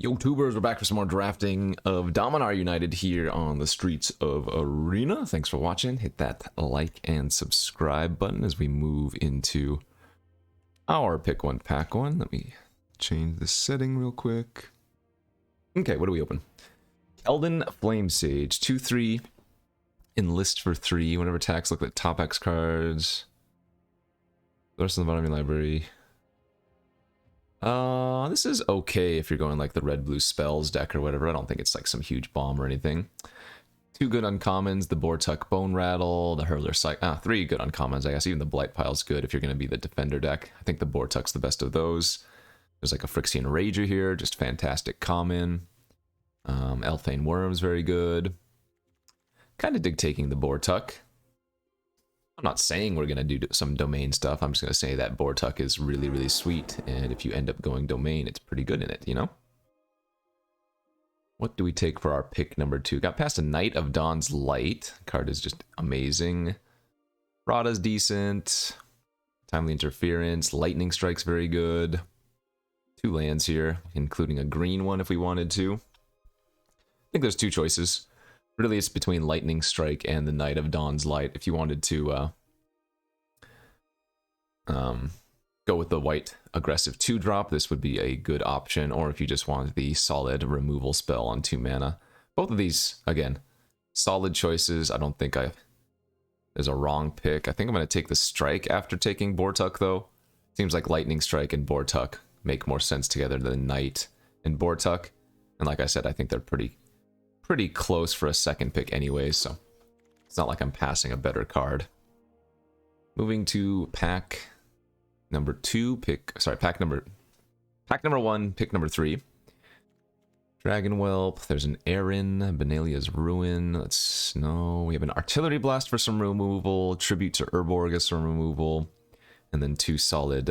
YouTubers, we're back for some more drafting of Dominaria United here on the streets of Arena. Thanks for watching. Hit that like and subscribe button as we move into our pick one, pack one. Let me change the setting real quick. Okay, what do we open? Elden Flame Sage, 2/3, enlist for 3. Whenever attacks, look at top X cards. The rest of the bottom of your library. This is okay if you're going like the red-blue spells deck or whatever. I don't think it's like some huge bomb or anything. 2 good uncommons, the Bortuck Bone Rattle, the Hurler Psych. 3 good uncommons, I guess. Even the Blight Pile's good if you're going to be the defender deck. I think the Bortuck's the best of those. There's like a Phyrexian Rager here, just fantastic common. Elfane Worm's very good. Kind of dig taking the Bortuck. I'm not saying we're going to do some domain stuff. I'm just going to say that Bortuck is really, really sweet. And if you end up going domain, it's pretty good in it, you know? What do we take for our pick number 2? Got past a Knight of Dawn's Light. Card is just amazing. Rada's decent. Timely Interference. Lightning Strike's very good. 2 lands here, including a green one if we wanted to. I think there's 2 choices. Really, it's between Lightning Strike and the Knight of Dawn's Light. If you wanted to go with the white aggressive 2-drop, this would be a good option. Or if you just wanted the solid removal spell on 2 mana. Both of these, again, solid choices. I don't think there's a wrong pick. I think I'm going to take the Strike after taking Bortuck, though. Seems like Lightning Strike and Bortuck make more sense together than Knight and Bortuck. And like I said, I think they're pretty close for a second pick anyways, so it's not like I'm passing a better card. Moving to pack number 2, pack number 1, pick number 3. Dragon Whelp, there's an Erin, Benalia's Ruin, we have an Artillery Blast for some removal, Tribute to Urborgus for removal, and then 2 solid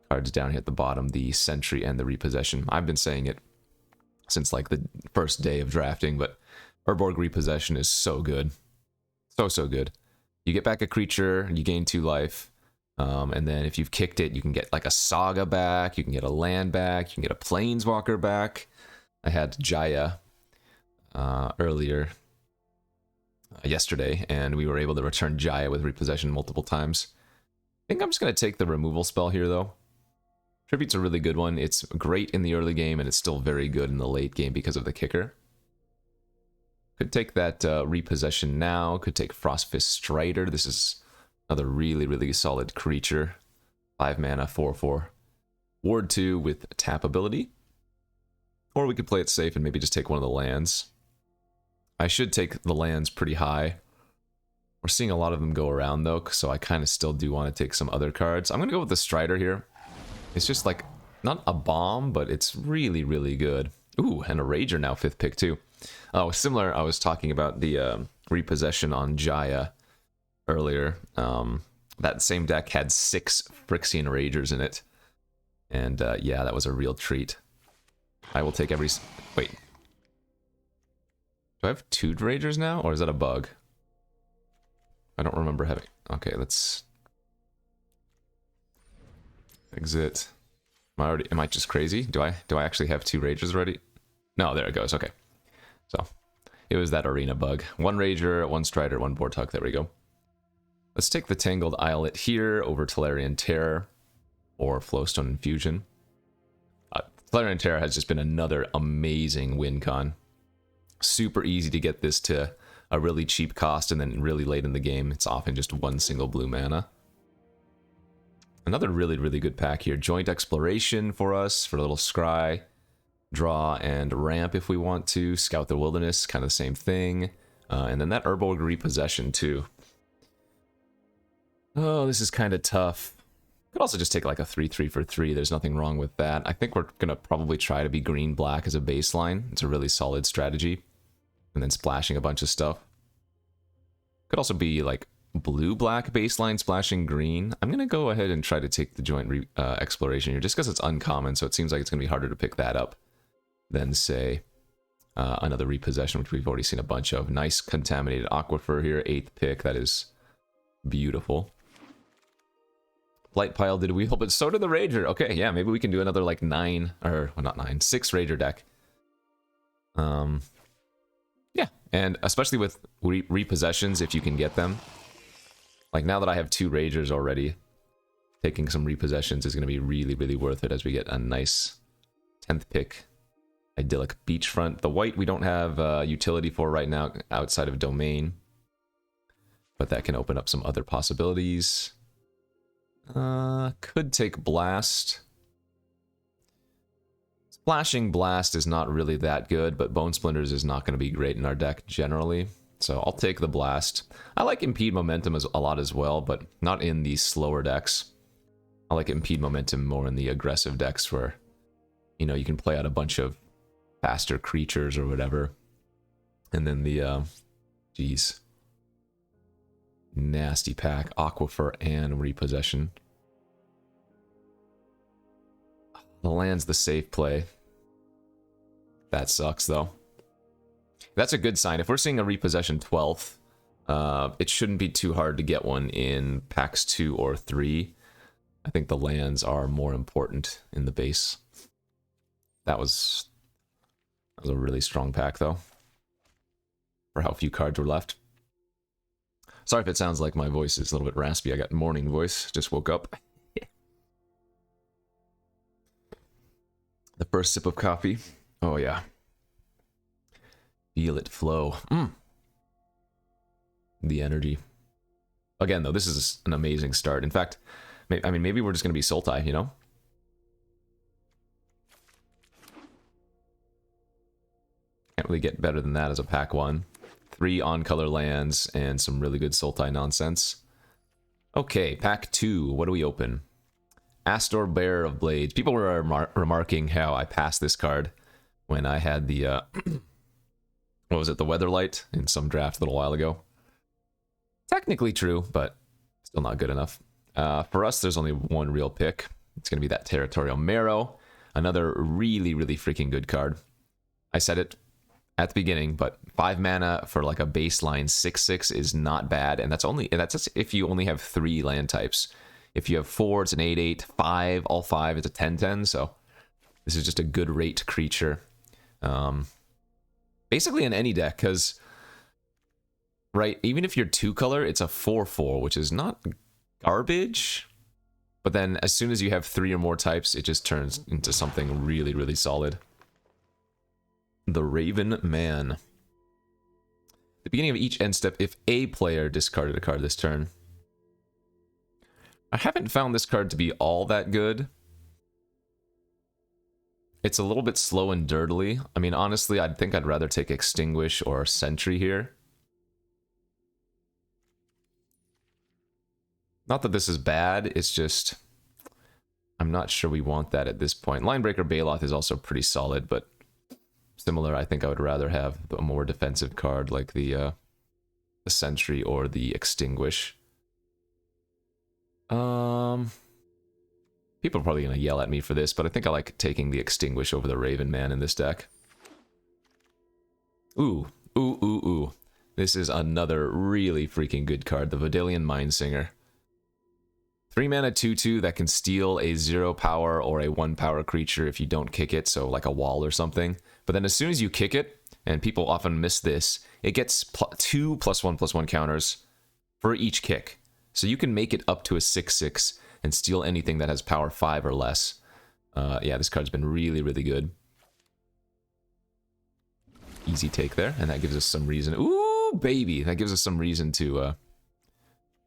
cards down here at the bottom, the Sentry and the Repossession. I've been saying it since like the first day of drafting, but Urborg Repossession is so good. So good. You get back a creature, you gain 2 life, and then if you've kicked it, you can get like a Saga back, you can get a land back, you can get a Planeswalker back. I had Jaya earlier yesterday, and we were able to return Jaya with Repossession multiple times. I think I'm just going to take the removal spell here, though. Tribute's a really good one. It's great in the early game, and it's still very good in the late game because of the kicker. Could take that Repossession now. Could take Frostfist Strider. This is another really, really solid creature. 5 mana, 4/4. Ward 2 with tap ability. Or we could play it safe and maybe just take one of the lands. I should take the lands pretty high. We're seeing a lot of them go around, though, so I kind of still do want to take some other cards. I'm going to go with the Strider here. It's just like, not a bomb, but it's really, really good. Ooh, and a Rager now, 5th pick too. Oh, similar, I was talking about the Repossession on Jaya earlier. That same deck had 6 Phyrexian Ragers in it. And yeah, that was a real treat. I will take every... Wait. Do I have 2 Ragers now, or is that a bug? I don't remember having... Okay, let's... Exit. Am I just crazy? Do I actually have 2 Ragers already? No, there it goes. Okay. So, it was that arena bug. 1 Rager, 1 Strider, 1 Bortuck. There we go. Let's take the Tangled Islet here over Tolarian Terror or Flowstone Infusion. Tolarian Terror has just been another amazing win con. Super easy to get this to a really cheap cost, and then really late in the game, it's often just 1 single blue mana. Another really, really good pack here. Joint Exploration for us, for a little scry. Draw and ramp if we want to. Scout the Wilderness, kind of the same thing. And then that Urborg Repossession too. Oh, this is kind of tough. Could also just take like a 3/3 for 3. There's nothing wrong with that. I think we're going to probably try to be green-black as a baseline. It's a really solid strategy. And then splashing a bunch of stuff. Could also be like blue-black baseline splashing green. I'm going to go ahead and try to take the joint exploration here, just because it's uncommon, so it seems like it's going to be harder to pick that up than, say, another Repossession, which we've already seen a bunch of. Nice Contaminated Aquifer here, 8th pick. That is beautiful. Blight Pile did wheel, but so did the Rager. Okay, yeah, maybe we can do another like 9, or well, not 9, 6 Rager deck. Yeah, and especially with repossessions, if you can get them. Like now that I have 2 Ragers already, taking some repossessions is going to be really, really worth it as we get a nice 10th pick. Idyllic Beachfront. The white we don't have utility for right now outside of Domain, but that can open up some other possibilities. Could take Blast. Splashing Blast is not really that good, but Bone Splinters is not going to be great in our deck generally. So I'll take the Blast. I like Impede Momentum a lot as well, but not in these slower decks. I like Impede Momentum more in the aggressive decks where, you know, you can play out a bunch of faster creatures or whatever. And then the, geez. Nasty pack, Aquifer and Repossession. The land's the safe play. That sucks though. That's a good sign. If we're seeing a Repossession 12th, it shouldn't be too hard to get one in packs 2 or 3. I think the lands are more important in the base. That was a really strong pack though, for how few cards were left. Sorry if it sounds like my voice is a little bit raspy. I got morning voice. Just woke up. The first sip of coffee. Oh, yeah. Feel it flow. The energy. Again, though, this is an amazing start. In fact, I mean, maybe we're just going to be Sultai, you know? Can't really get better than that as a pack 1. 3 on-color lands, and some really good Sultai nonsense. Okay, pack 2. What do we open? Astor Bearer of Blades. People were remarking how I passed this card when I had the, what was it, the Weatherlight in some draft a little while ago. Technically true, but still not good enough. For us, there's only one real pick. It's going to be that Territorial Marrow. Another really, really freaking good card. I said it at the beginning, but 5 mana for like a baseline 6/6 is not bad, and that's if you only have 3 land types. If you have 4, it's an 8/8, 5, all 5, it's a 10/10, so this is just a good rate creature. Basically in any deck, because, right, even if you're 2-color, it's a 4/4, which is not garbage, but then as soon as you have 3 or more types, it just turns into something really, really solid. The Raven Man. At the beginning of each end step, if a player discarded a card this turn. I haven't found this card to be all that good. It's a little bit slow and dirtily. I mean, honestly, I think I'd rather take Extinguish or Sentry here. Not that this is bad, it's just I'm not sure we want that at this point. Linebreaker Baloth is also pretty solid, but similar, I think I would rather have a more defensive card like the Sentry or the Extinguish. People are probably going to yell at me for this, but I think I like taking the Extinguish over the Raven Man in this deck. Ooh. This is another really freaking good card, the Vidalian Mindsinger. 3 mana 2/2 that can steal a 0 power or a 1 power creature if you don't kick it, so like a wall or something. But then as soon as you kick it, and people often miss this, it gets 2 +1/+1 counters for each kick. So you can make it up to a 6/6 and steal anything that has power 5 or less. Yeah, this card's been really, really good. Easy take there, and that gives us some reason. Ooh, baby! That gives us some reason to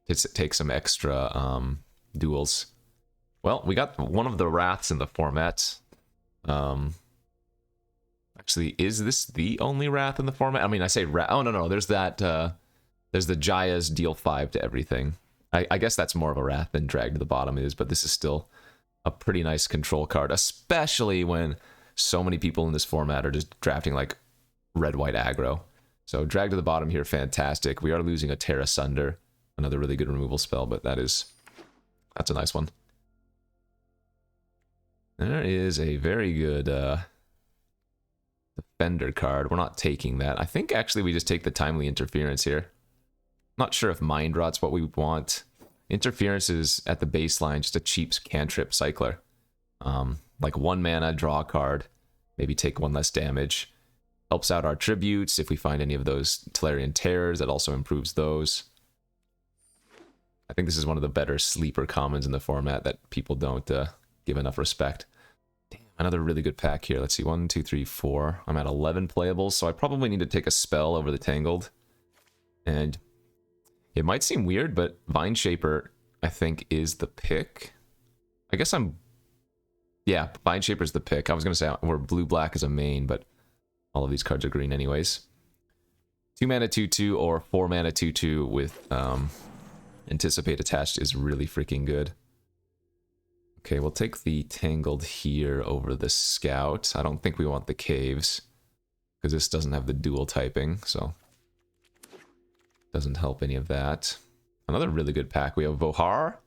take some extra duels. Well, we got one of the Wraths in the format. Actually, is this the only Wrath in the format? I mean, I say Wrath. Oh, no. There's that. There's the Jaya's deal 5 to everything. I guess that's more of a Wrath than Drag to the Bottom is, but this is still a pretty nice control card, especially when so many people in this format are just drafting like red-white aggro. So Drag to the Bottom here, fantastic. We are losing a Terra Sunder, another really good removal spell, but that's a nice one. There is a very good Defender card. We're not taking that. I think actually we just take the Timely Interference here. Not sure if Mind Rot's what we want. Interference is at the baseline just a cheap cantrip cycler. Like 1 mana, draw a card, maybe take 1 less damage. Helps out our tributes if we find any of those Tolarian Terrors, that also improves those. I think this is one of the better sleeper commons in the format that people don't give enough respect. Damn, another really good pack here. Let's see, 1, 2, 3, 4. I'm at 11 playables, so I probably need to take a spell over the Tangled. And it might seem weird, but Vine Shaper, I think, is the pick. I guess yeah, Vine Shaper's the pick. I was going to say we're blue-black as a main, but all of these cards are green anyways. 2 mana 2/2 or 4 mana 2/2 with Anticipate attached is really freaking good. Okay, we'll take the Tangled here over the Scout. I don't think we want the Caves, because this doesn't have the dual typing, so doesn't help any of that. Another really good pack. We have Vohar.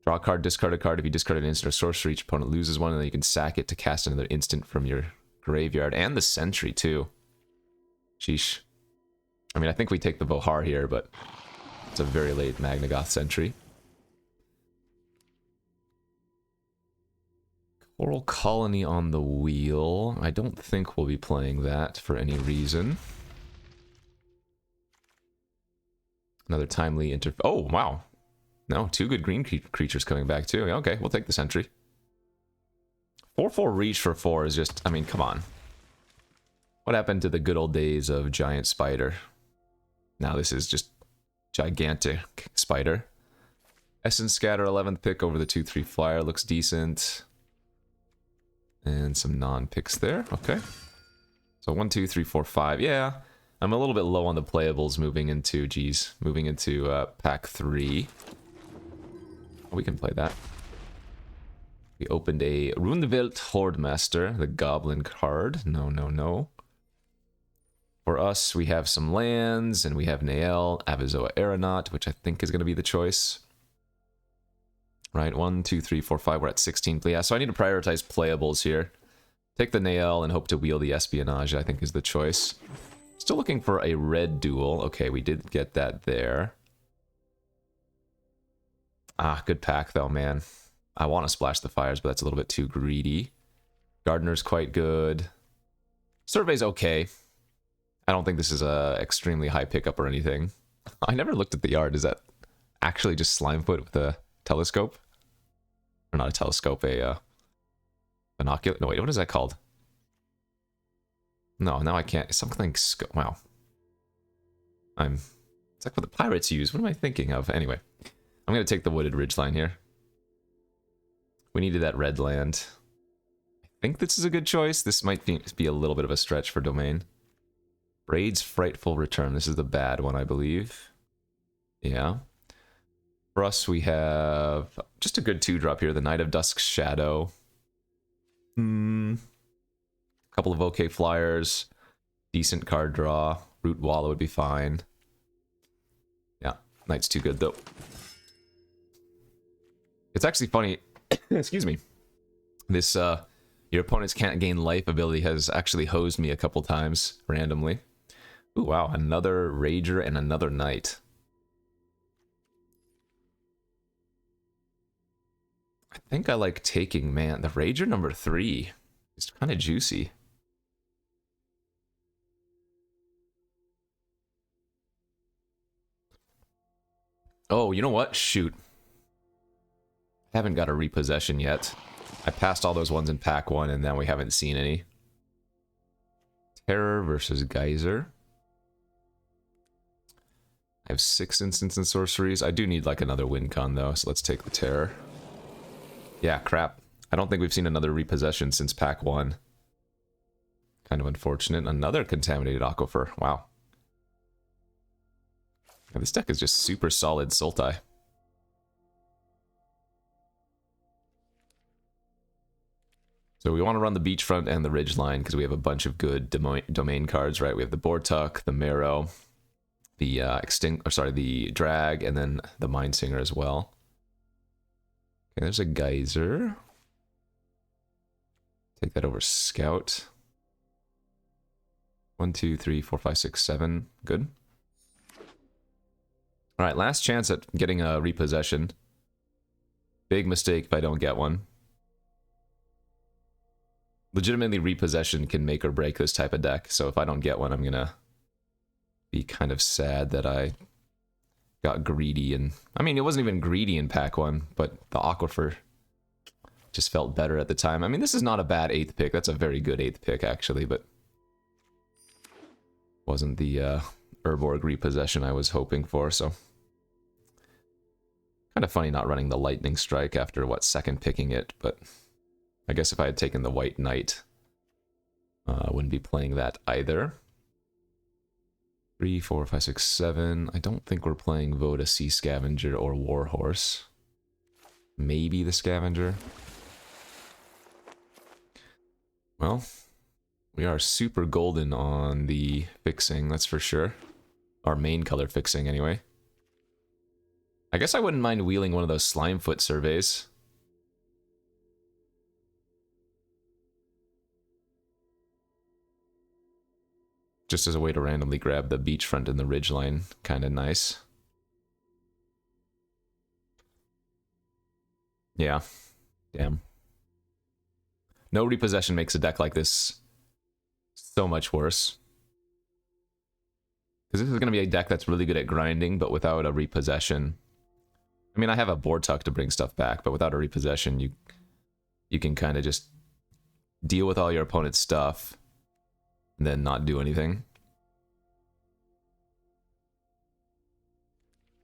Draw a card, discard a card. If you discard an instant or sorcery, each opponent loses 1, and then you can sack it to cast another instant from your graveyard. And the Sentry, too. Sheesh. I mean, I think we take the Vohar here, but it's a very late Magnagoth Sentry. Coral Colony on the wheel. I don't think we'll be playing that for any reason. Another timely oh, wow. No, 2 good green creatures coming back too. Okay, we'll take the Sentry. 4/4 reach for 4 is just, I mean, come on. What happened to the good old days of Giant Spider? Now this is just gigantic Spider. Essence Scatter, 11th pick over the 2/3 flyer. Looks decent. And some non-picks there. Okay. So 1, 2, 3, 4, 5. Yeah. I'm a little bit low on the playables moving into, pack 3. We can play that. We opened a Rundevelt Hordemaster, the Goblin card. No, no, no. For us, we have some lands, and we have Nael, Avizoa Aeronaut, which I think is going to be the choice. Right, 1, 2, 3, 4, 5. We're at 16. Yeah, so I need to prioritize playables here. Take the Nael and hope to wheel the Espionage, I think is the choice. Still looking for a red duel. Okay, we did get that there. Ah, good pack though, man. I want to splash the fires, but that's a little bit too greedy. Gardener's quite good. Survey's okay. I don't think this is a extremely high pickup or anything. I never looked at the art. Is that actually just Slimefoot with a telescope? Or not a telescope, a binocular? No, wait, what is that called? No, now I can't. Something. Wow. It's like what the pirates use. What am I thinking of? Anyway, I'm going to take the Wooded Ridgeline here. We needed that red land. I think this is a good choice. This might be a little bit of a stretch for Domain. Braid's Frightful Return. This is the bad one, I believe. Yeah. For us, we have just a good 2-drop here. The Knight of Dusk's Shadow. Couple of okay flyers, decent card draw. Root Wallow would be fine. Yeah, Knight's too good though. It's actually funny. Excuse me. This your opponents can't gain life ability has actually hosed me a couple times randomly. Ooh, wow, another Rager and another Knight. I think I like taking, man, the Rager number 3 is kind of juicy. Oh, you know what? Shoot. I haven't got a repossession yet. I passed all those ones in pack 1, and now we haven't seen any. Terror versus Geyser. I have 6 instants and sorceries. I do need like another win con though, so let's take the Terror. Yeah, crap. I don't think we've seen another repossession since pack 1. Kind of unfortunate. Another Contaminated Aquifer. Wow. Yeah, this deck is just super solid Sultai. So we want to run the Beachfront and the Ridgeline because we have a bunch of good domain cards, right? We have the Bortuk, the Marrow, the the Drag, and then the Mindsinger as well. Okay, there's a Geyser. Take that over Scout. 1, 2, 3, 4, 5, 6, 7. Good. Alright, last chance at getting a repossession. Big mistake if I don't get one. Legitimately, repossession can make or break this type of deck, so if I don't get one, I'm gonna be kind of sad that I got greedy. And I mean, it wasn't even greedy in pack 1, but the Aquifer just felt better at the time. I mean, this is not a bad 8th pick. That's a very good 8th pick, actually, but wasn't the Urborg repossession I was hoping for, so... Kind of funny not running the Lightning Strike after, what, second picking it, but I guess if I had taken the White Knight, I wouldn't be playing that either. 3, 4, 5, 6, 7. I don't think we're playing Voda Sea Scavenger or Warhorse. Maybe the Scavenger. Well, we are super golden on the fixing, that's for sure. Our main color fixing, anyway. I guess I wouldn't mind wheeling one of those Slimefoot surveys. Just as a way to randomly grab the beachfront and the ridgeline. Kind of nice. Yeah. Damn. No repossession makes a deck like this so much worse. Because this is going to be a deck that's really good at grinding, but without a repossession... I mean, I have a board tuck to bring stuff back, but without a repossession, you can kind of just deal with all your opponent's stuff and then not do anything.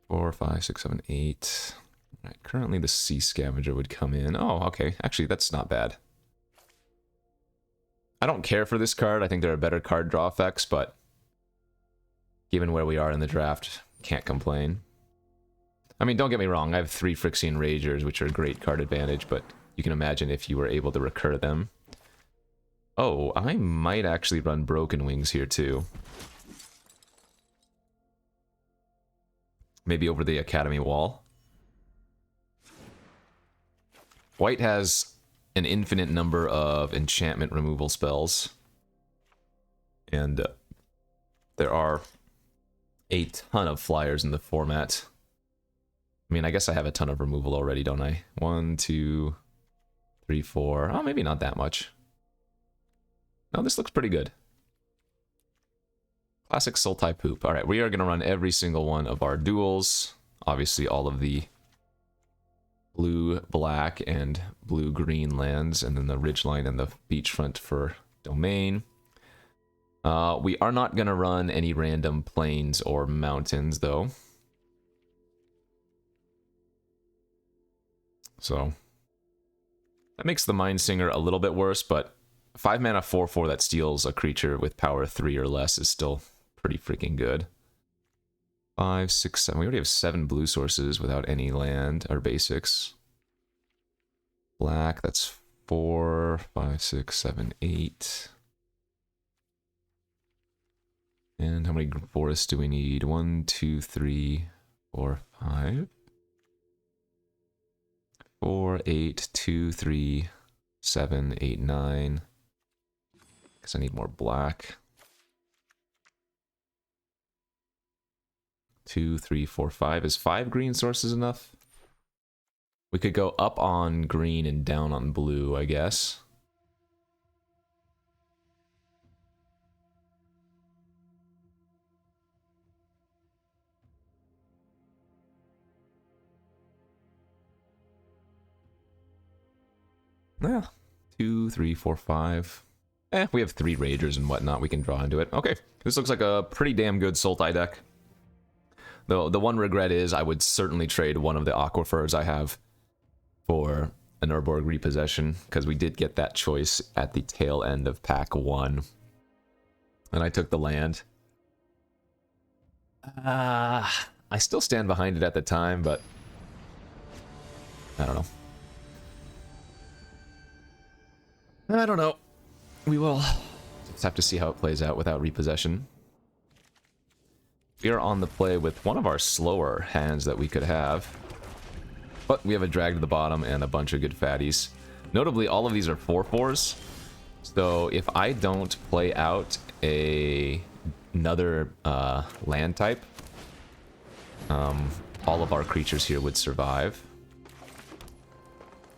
4, 5, 6, 7, 8. All right, currently the Sea Scavenger would come in. Oh, okay. Actually, that's not bad. I don't care for this card. I think there are better card draw effects, but given where we are in the draft, can't complain. I mean, don't get me wrong, I have 3 Phyrexian Ragers, which are a great card advantage, but you can imagine if you were able to recur them. Oh, I might actually run Broken Wings here, too. Maybe over the Academy wall. White has an infinite number of enchantment removal spells. And there are a ton of flyers in the format. I mean, I guess I have a ton of removal already, don't I? 1, 2, 3, 4. Oh, maybe not that much. No, this looks pretty good. Classic Sultai poop. Alright, we are going to run every single one of our duels. Obviously, all of the blue-black and blue-green lands, and then the ridgeline and the beachfront for domain. We are not going to run any random plains or mountains, though. So, that makes the Mindsinger a little bit worse, but 5 mana 4/4 that steals a creature with power 3 or less is still pretty freaking good. 5, 6, 7. We already have 7 blue sources without any land or basics. Black, that's 4, 5, 6, 7, 8. And how many forests do we need? 1, 2, 3, 4, 5. 4, 8, 2, 3, 7, 8, 9. Guess I need more black. 2, 3, 4, 5. Is 5 green sources enough? We could go up on green and down on blue, I guess. Yeah, 2, 3, 4, 5. We have 3 Ragers and whatnot. We can draw into it. Okay, this looks like a pretty damn good Sultai deck. Though the one regret is I would certainly trade one of the Aquifers I have for an Urborg repossession, because we did get that choice at the tail end of pack 1. And I took the land. I still stand behind it at the time, but I don't know. I don't know. We will just have to see how it plays out without repossession. We are on the play with one of our slower hands that we could have. But we have a drag to the bottom and a bunch of good fatties. Notably, all of these are 4/4s. So if I don't play out another land type, All of our creatures here would survive.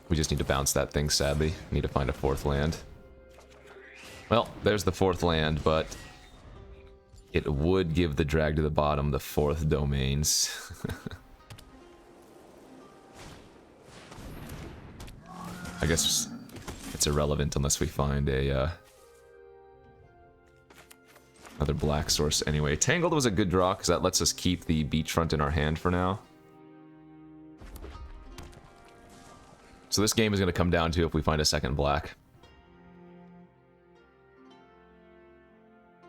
We just need to bounce that thing, sadly. Need to find a 4th land. Well, there's the 4th land, but it would give the drag to the bottom the 4th domains. I guess it's irrelevant unless we find a another black source anyway. Tangled was a good draw because that lets us keep the beachfront in our hand for now. So this game is going to come down to if we find a second black.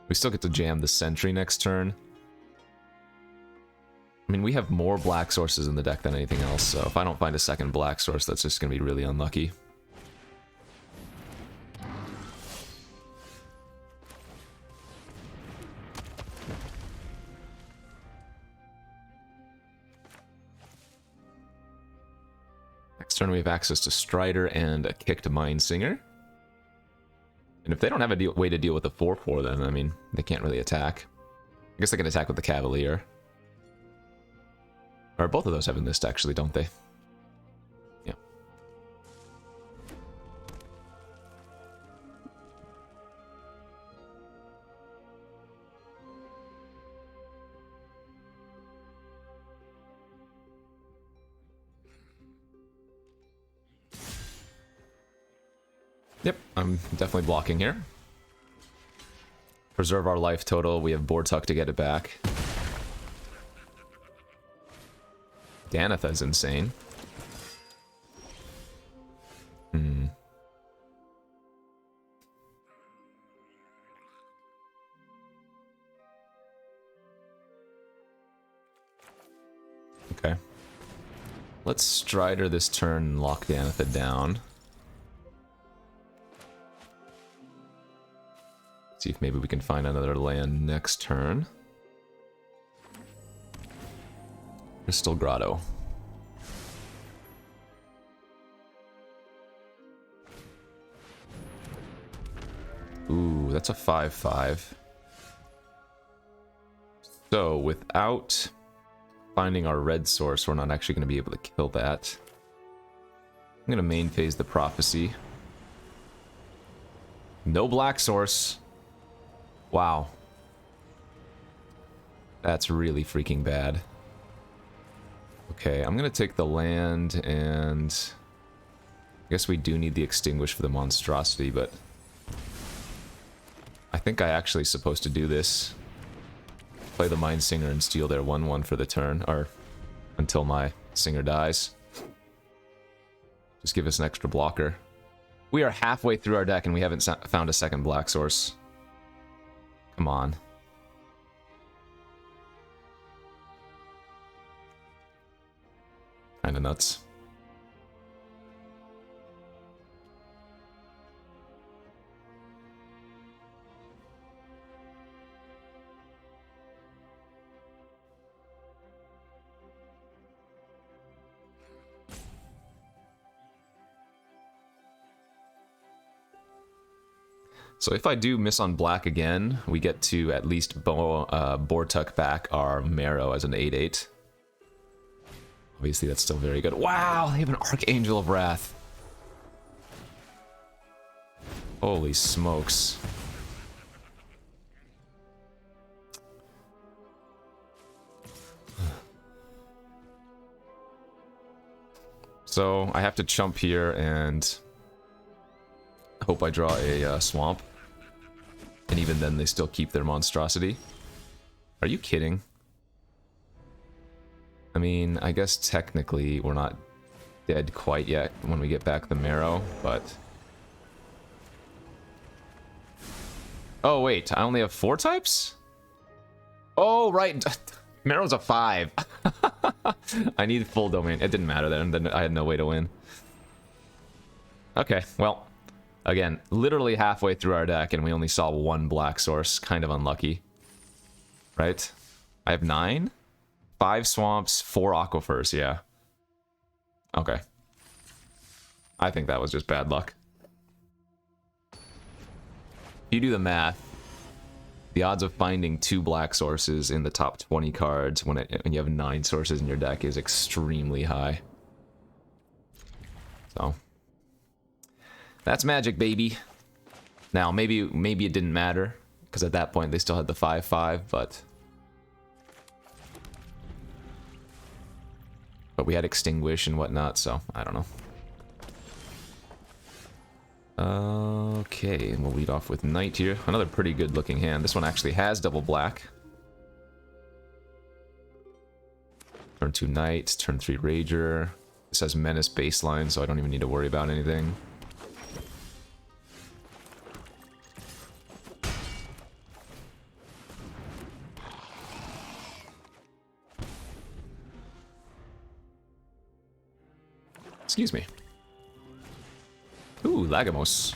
We still get to jam the Sentry next turn. I mean, we have more black sources in the deck than anything else, so if I don't find a second black source, that's just going to be really unlucky. Next turn we have access to Strider and a Kicked Mindsinger. And if they don't have a way to deal with the 4/4, then, I mean, they can't really attack. I guess they can attack with the Cavalier. Or both of those have enlist, actually, don't they? Yeah. Yep, I'm definitely blocking here. Preserve our life total. We have Bortuck to get it back. Danitha's insane. Okay. Let's Strider this turn and lock Danitha down. See if maybe we can find another land next turn. Crystal Grotto. Ooh, that's a 5/5. So, without finding our red source, we're not actually going to be able to kill that. I'm going to main phase the Prophecy. No black source. Wow. That's really freaking bad. Okay, I'm going to take the land, and I guess we do need the Extinguish for the Monstrosity, but I think I actually supposed to do this. Play the Mind Singer and steal their 1/1 for the turn, or until my Singer dies. Just give us an extra blocker. We are halfway through our deck and we haven't found a second black source. Come on. Kinda nuts. So if I do miss on black again, we get to at least Bortuck back our Marrow as an 8/8. Obviously that's still very good. Wow, they have an Archangel of Wrath. Holy smokes. So I have to chump here and hope I draw a swamp. And even then they still keep their Monstrosity. Are you kidding? I mean, I guess technically we're not dead quite yet when we get back the Marrow, but... Oh wait, I only have 4 types? Oh right, Marrow's a 5. I need full domain. It didn't matter then I had no way to win. Okay, well... Again, literally halfway through our deck and we only saw 1 black source. Kind of unlucky. Right? I have 9? 5 swamps, 4 aquifers, yeah. Okay. I think that was just bad luck. If you do the math, The odds of finding 2 black sources in the top 20 cards when you have 9 sources in your deck is extremely high. So that's Magic, baby. Now maybe it didn't matter because at that point they still had the 5/5, but we had Extinguish and whatnot, so I don't know. Okay, and we'll lead off with Knight here. Another pretty good looking hand. This one actually has double black. Turn 2 Knight, turn 3 Rager. This has Menace baseline, so I don't even need to worry about anything. Excuse me. Ooh, Lagomos.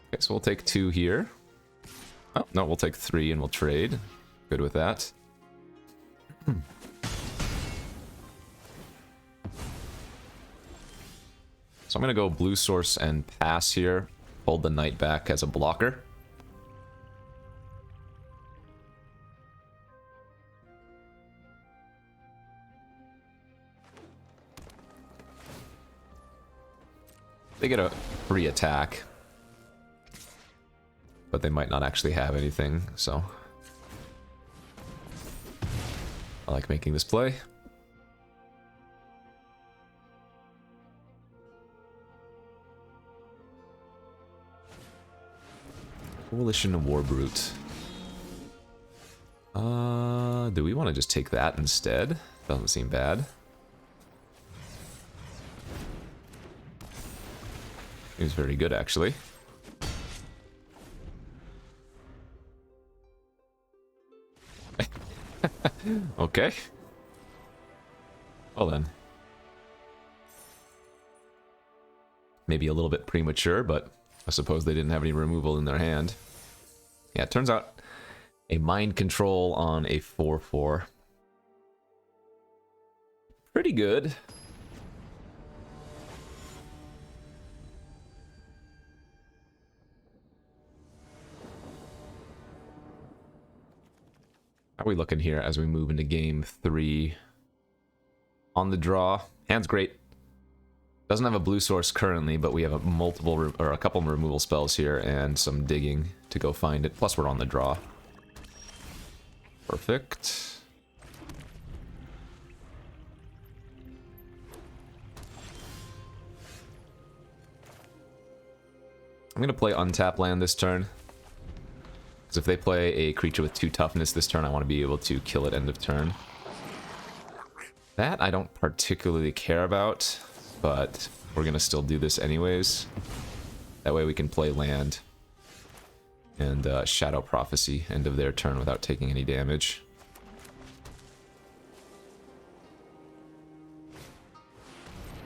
Okay, so we'll take 2 here. Oh, no, we'll take 3 and we'll trade. Good with that. So I'm going to go blue source and pass here. Hold the Knight back as a blocker. They get a free attack, but they might not actually have anything, so I like making this play. Coalition Warbrute. Do we want to just take that instead? Doesn't seem bad. He was very good, actually. Okay. Well then. Maybe a little bit premature, but I suppose they didn't have any removal in their hand. Yeah, it turns out a mind control on a 4/4. Pretty good. How are we looking here as we move into game 3? On the draw, hand's great. Doesn't have a blue source currently, but we have a couple removal spells here and some digging to go find it. Plus, we're on the draw. Perfect. I'm gonna play untap land this turn. Because if they play a creature with 2 toughness this turn, I want to be able to kill it end of turn. That I don't particularly care about, but we're going to still do this anyways. That way we can play land and Shadow Prophecy end of their turn without taking any damage.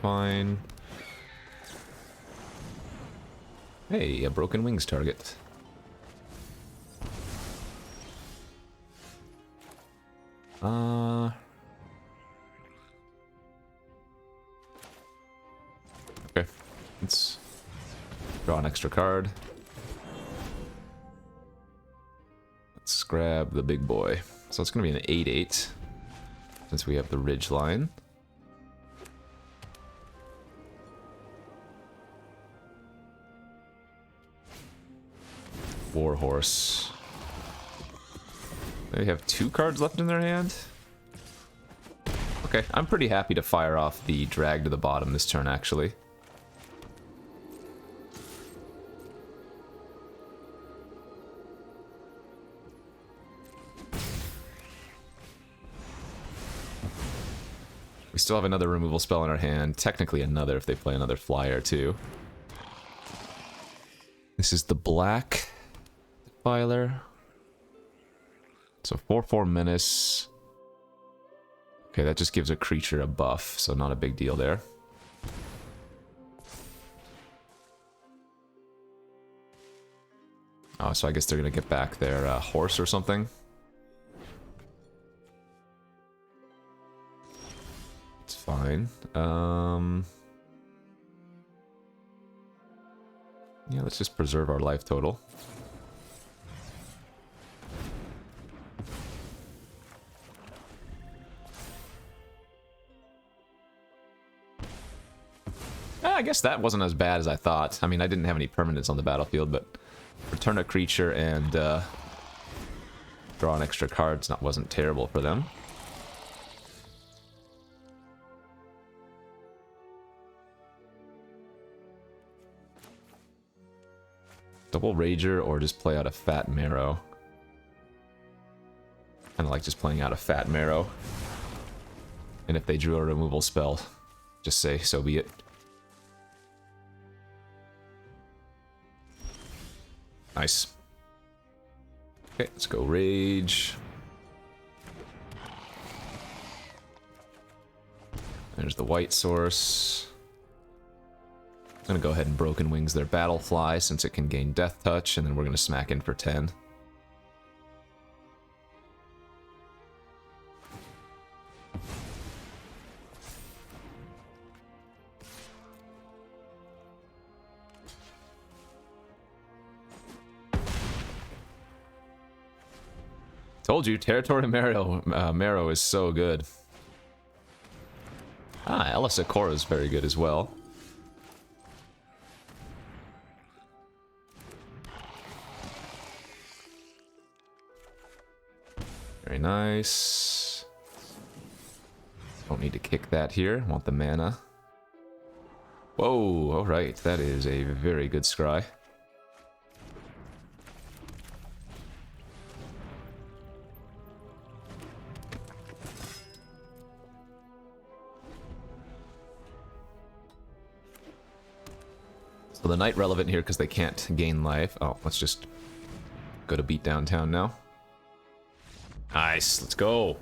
Fine. Hey, a Broken Wings target. Okay, let's draw an extra card. Let's grab the big boy. So it's going to be an 8/8, since we have the ridge line. Warhorse. They have 2 cards left in their hand. Okay, I'm pretty happy to fire off the drag to the bottom this turn, actually. We still have another removal spell in our hand. Technically another if they play another flyer, too. This is the black Defiler. So 4/4 Menace. Okay, that just gives a creature a buff, so not a big deal there. Oh, so I guess they're going to get back their horse or something. It's fine. Yeah, let's just preserve our life total. I guess that wasn't as bad as I thought. I mean, I didn't have any permanents on the battlefield, but return a creature and draw an extra card wasn't terrible for them. Double Rager or just play out a Fat Marrow. Kind of like just playing out a Fat Marrow. And if they drew a removal spell, just say, so be it. Nice. Okay, let's go Rage. There's the white source. I'm gonna go ahead and Broken Wings their Battlefly since it can gain Death Touch, and then we're gonna smack in for 10. Told you, Territory Marrow is so good. Ah, Elisakora is very good as well. Very nice. Don't need to kick that here. Want the mana. Whoa, alright. That is a very good scry. So the Knight relevant here because they can't gain life. Oh, let's just go to beat downtown now. Nice, let's go.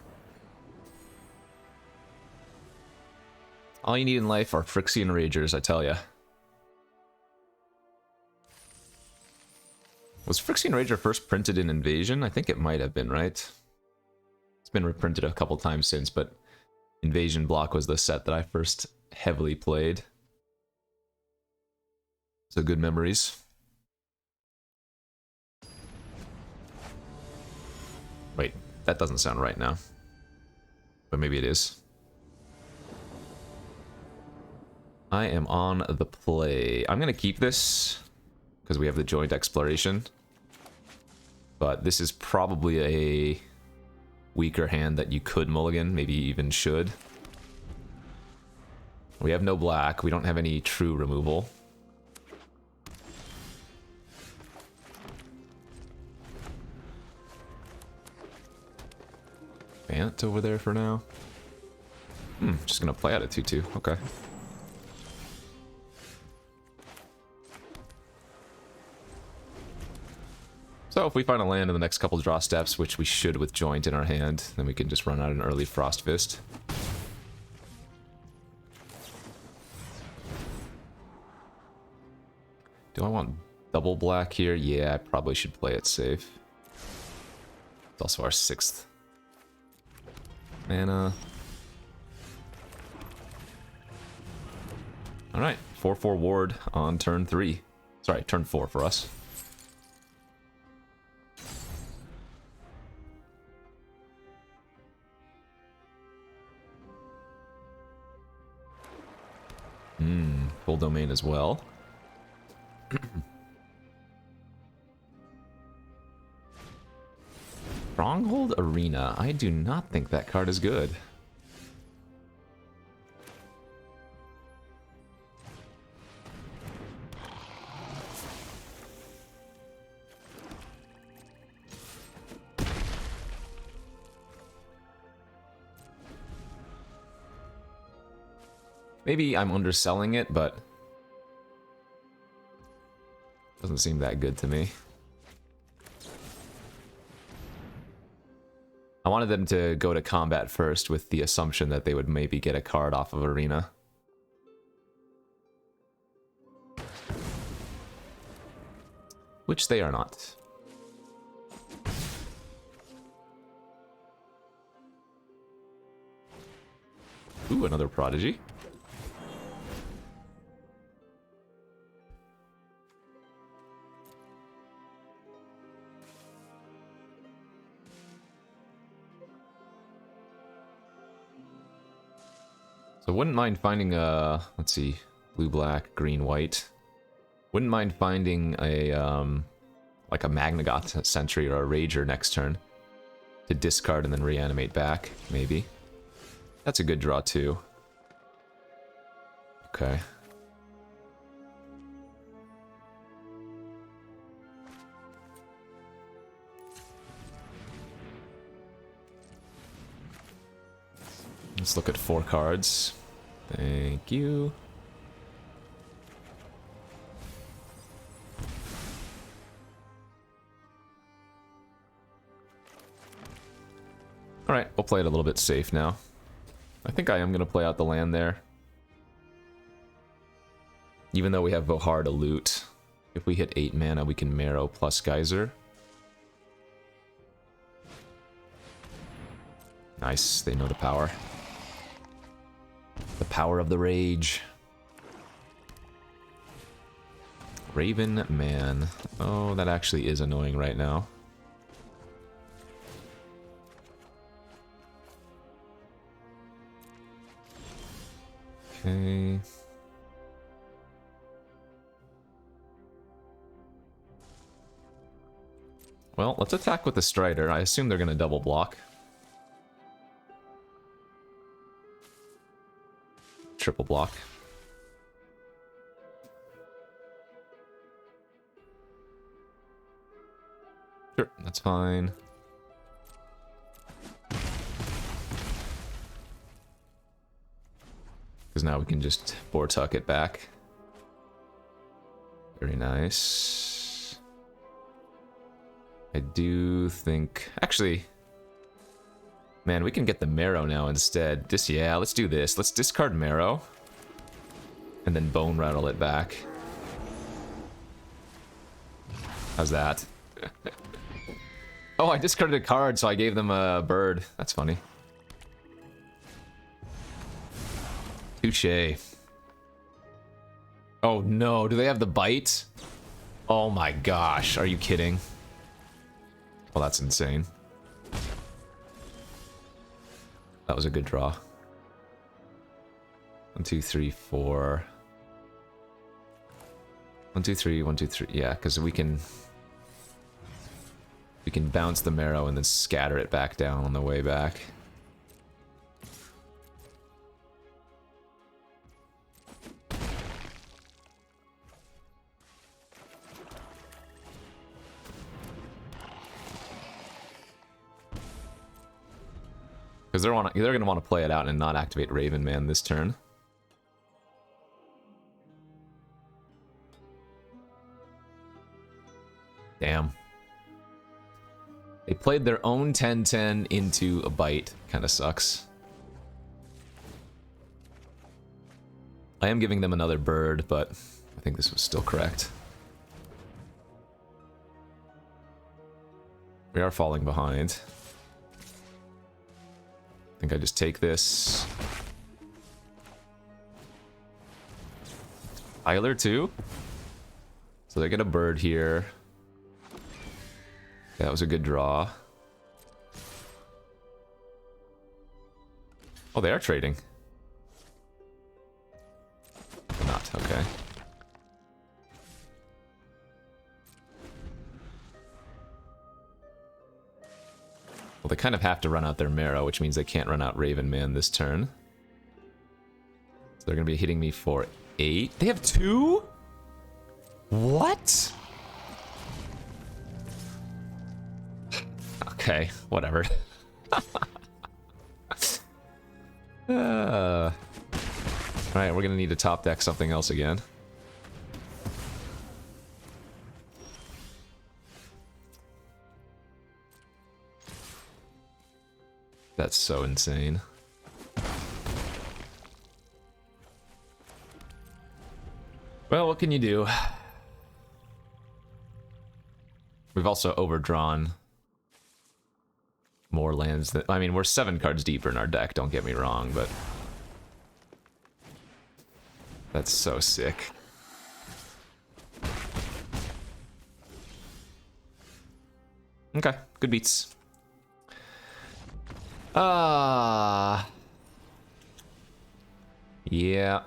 All you need in life are Phyrexian Ragers, I tell ya. Was Phyrexian Rager first printed in Invasion? I think it might have been, right? It's been reprinted a couple times since, but Invasion block was the set that I first heavily played. So good memories. Wait, that doesn't sound right now. But maybe it is. I am on the play. I'm going to keep this because we have the joint exploration. But this is probably a weaker hand that you could mulligan, maybe even should. We have no black. We don't have any true removal. Ant over there for now. Just gonna play out a 2/2. Okay. So if we find a land in the next couple draw steps, which we should with joint in our hand, then we can just run out an early Frost Fist. Do I want double black here? Yeah, I probably should play it safe. It's also our 6th mana. Alright, 4/4 ward on turn 3. Sorry, turn 4 for us. Full domain as well. Stronghold Arena. I do not think that card is good. Maybe I'm underselling it, but doesn't seem that good to me. I wanted them to go to combat first with the assumption that they would maybe get a card off of Arena. Which they are not. Ooh, another Prodigy. So wouldn't mind finding a, let's see, blue, black, green, white. Wouldn't mind finding a, like a Magnagoth Sentry or a Rager next turn to discard and then reanimate back, maybe. That's a good draw too. Okay. Let's look at 4 cards. Thank you. Alright, we'll play it a little bit safe now. I think I am going to play out the land there. Even though we have Vohar to loot. If we hit 8 mana, we can Marrow plus Geyser. Nice, they know the power. The power of the rage. Raven Man. Oh, that actually is annoying right now. Okay. Well, let's attack with the Strider. I assume they're going to double block. Triple block. Sure, that's fine. Because now we can just Vortuck it back. Very nice. I do think... Actually... Man, we can get the Marrow now instead. Yeah, let's do this. Let's discard Marrow. And then Bone Rattle it back. How's that? Oh, I discarded a card, so I gave them a bird. That's funny. Touché. Oh no, do they have the bite? Oh my gosh, are you kidding? Well, that's insane. That was a good draw. 1, 2, 3, 4. 1, 2, 3, 1, 2, 3. Yeah, because we can bounce the Marrow and then scatter it back down on the way back. Because they're going to want to play it out and not activate Raven Man this turn. Damn. They played their own 10-10 into a bite. Kind of sucks. I am giving them another bird, but I think this was still correct. We are falling behind. I think I just take this. Tyler too. So they get a bird here. Okay, that was a good draw. Oh, they are trading. They're not, okay. Well, they kind of have to run out their Marrow, which means they can't run out Raven Man this turn. So they're going to be hitting me for 8. They have 2? What? Okay, whatever. Alright, we're going to need to top deck something else again. That's so insane. Well, what can you do? We've also overdrawn more lands that... I mean, we're 7 cards deeper in our deck, don't get me wrong, but... That's so sick. Okay, good beats. Yeah.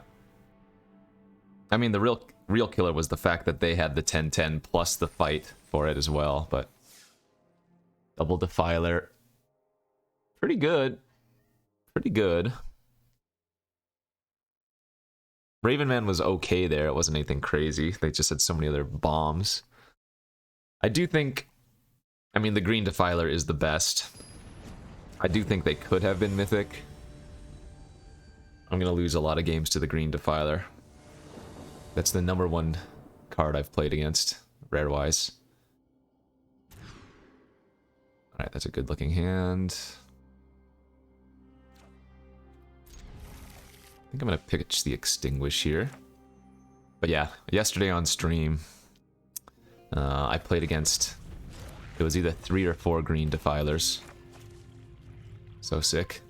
I mean, the real killer was the fact that they had the 10-10 plus the fight for it as well, but double Defiler. Pretty good. Pretty good. Ravenman was okay there. It wasn't anything crazy. They just had so many other bombs. I do think... I mean, the green Defiler is the best. I do think they could have been Mythic. I'm going to lose a lot of games to the green Defiler. That's the #1 card I've played against, rare-wise. Alright, that's a good-looking hand. I think I'm going to pitch the Extinguish here. But yeah, yesterday on stream, I played against... It was either 3 or 4 green Defilers. So sick.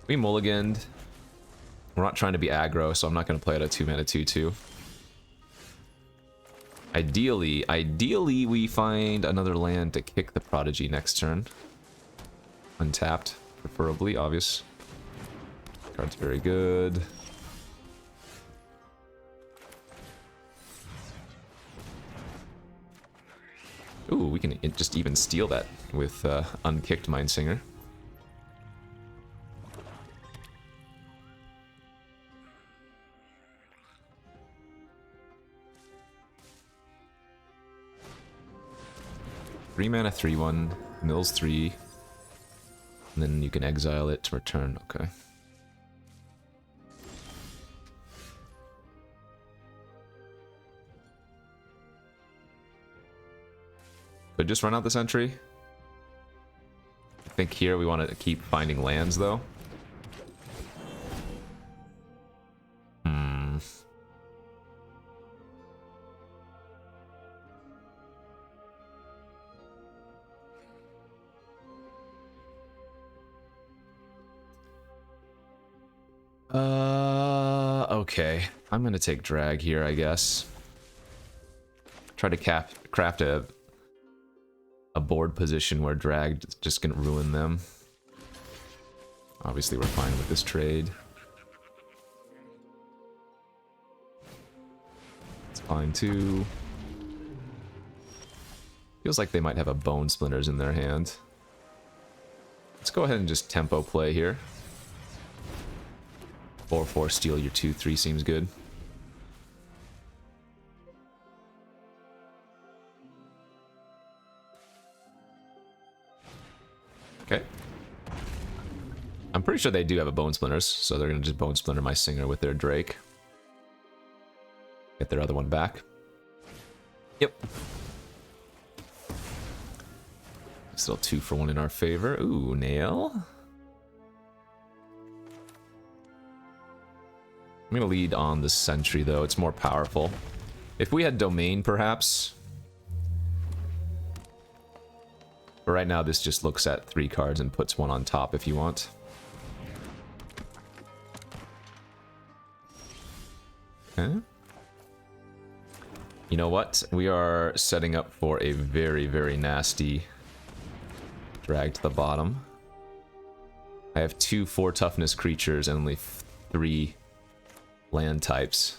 We mulliganed. We're not trying to be aggro, so I'm not going to play at a 2-mana 2/2. Ideally, we find another land to kick the Prodigy next turn. Untapped, preferably, obvious. Card's very good. Ooh, we can just even steal that with unkicked Mindsinger. Three mana, 3/1, mills 3, and then you can exile it to return. Okay. Could just run out the Sentry. I think here we want to keep finding lands, though. Okay. I'm gonna take drag here, I guess. Try to craft a board position where drag just gonna ruin them. Obviously, we're fine with this trade. It's fine too. Feels like they might have a Bone Splinters in their hand. Let's go ahead and just tempo play here. 4/4 steal your 2/3 seems good. Okay. I'm pretty sure they do have a Bone Splinters, so they're gonna just Bone Splinter my Singer with their Drake. Get their other one back. Yep. Still 2-for-1 in our favor. Ooh, Nail. I'm gonna lead on the Sentry, though. It's more powerful. If we had Domain, perhaps. But right now, this just looks at 3 cards and puts one on top if you want. Okay. You know what? We are setting up for a very, very nasty drag to the bottom. I have 2 4-toughness creatures and only 3 land types.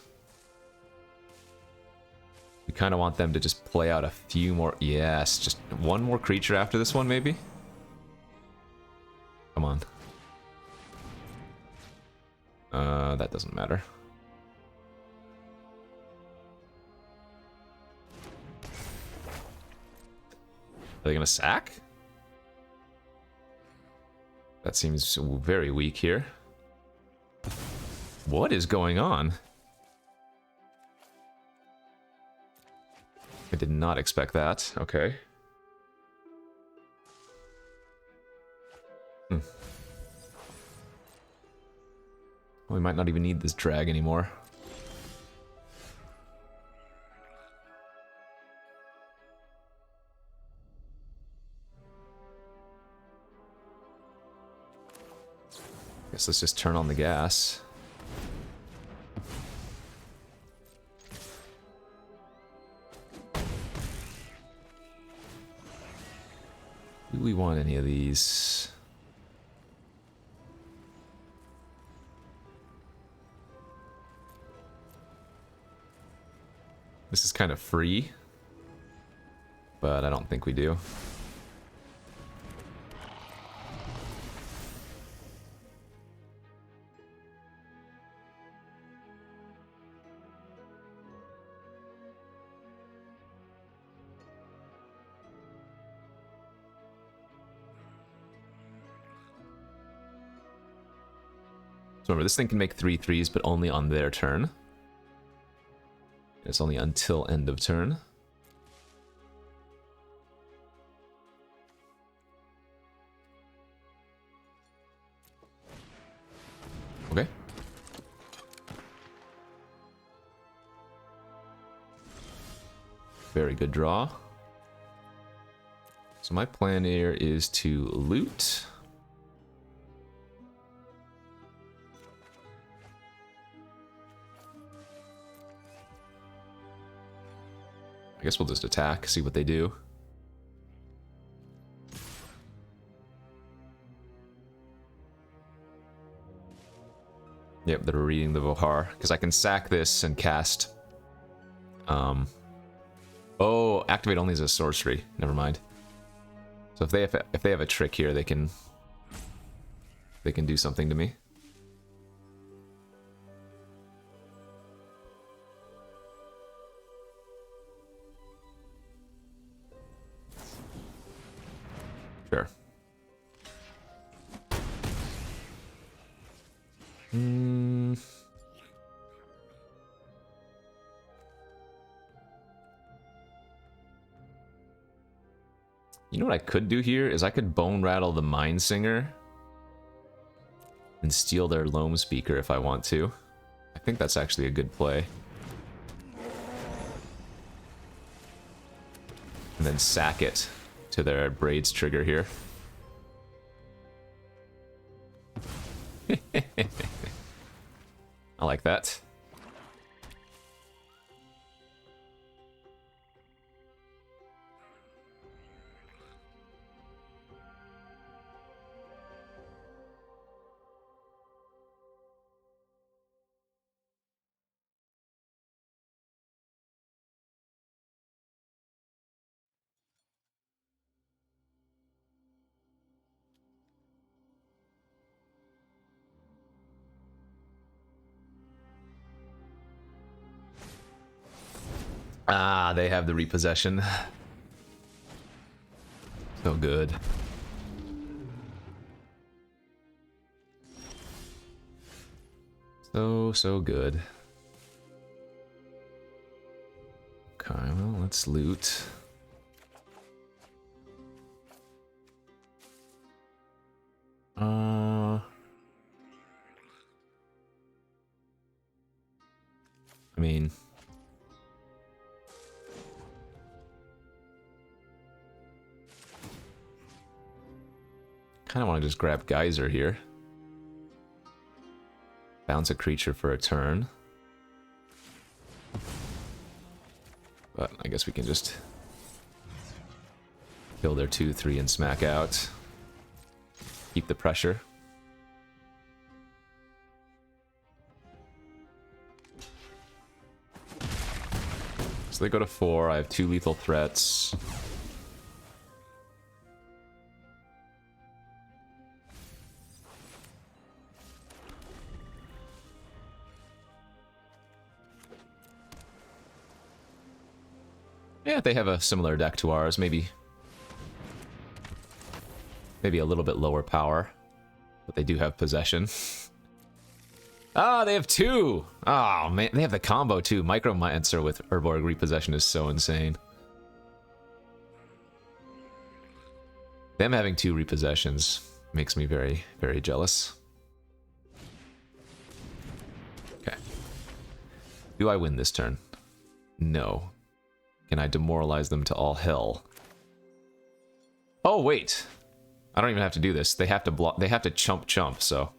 We kind of want them to just play out a few more. Yes, just 1 more creature after this one, maybe? Come on. That doesn't matter. Are they gonna sack? That seems very weak here. What is going on? I did not expect that. Okay. We might not even need this drag anymore. Guess let's just turn on the gas. Do we want any of these? This is kind of free, but I don't think we do. So remember, this thing can make 3/3s, but only on their turn. It's only until end of turn. Okay. Very good draw. So my plan here is to loot. I guess we'll just attack, see what they do. Yep, they're reading the Vohar, because I can sack this and cast. Oh, activate only as a sorcery. Never mind. So if they have a trick here, they can do something to me. Sure. You know what I could do here is I could bone rattle the Mind Singer and steal their Loam Speaker if I want to. I think that's actually a good play. And then sack it to their Braids trigger here. I like that. Ah, they have the repossession. So good. So good. Okay, well, let's loot. I mean, kind of want to just grab Geyser here. Bounce a creature for a turn. But I guess we can just kill their 2/3 and smack out. Keep the pressure. So they go to 4. I have 2 lethal threats. Yeah, they have a similar deck to ours, maybe a little bit lower power, but they do have possession. Ah, they have 2! Oh man, they have the combo too. Micromancer with Urborg Repossession is so insane. Them having 2 repossessions makes me very, very jealous. Okay. Do I win this turn? No. Can I demoralize them to all hell? Oh wait, I don't even have to do this. They have to block. They have to chump. So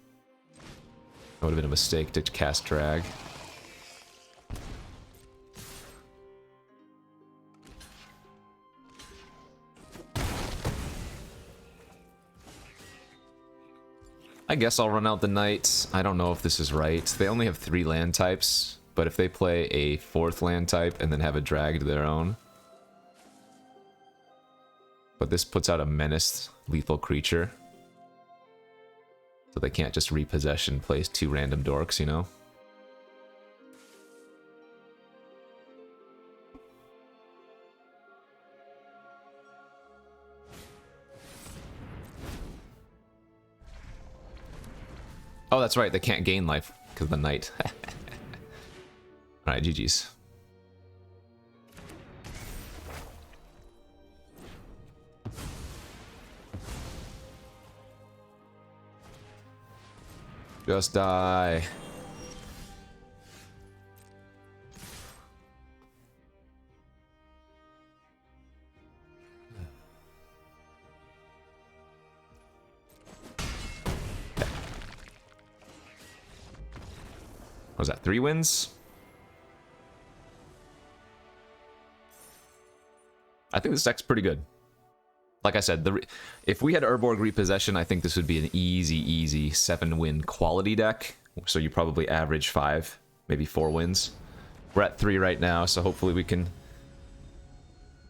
that would have been a mistake to cast drag. I guess I'll run out the knight. I don't know if this is right. They only have 3 land types, but if they play a 4th land type and then have a drag to their own. But this puts out a menaced lethal creature. So they can't just repossess and place 2 random dorks, you know? Oh, that's right, they can't gain life because of the knight. Alright, GG's. Just die. Was that 3 wins? I think this deck's pretty good. Like I said, if we had Urborg Repossession, I think this would be an easy 7-win quality deck. So you probably average 5, maybe 4 wins. We're at 3 right now, so hopefully we can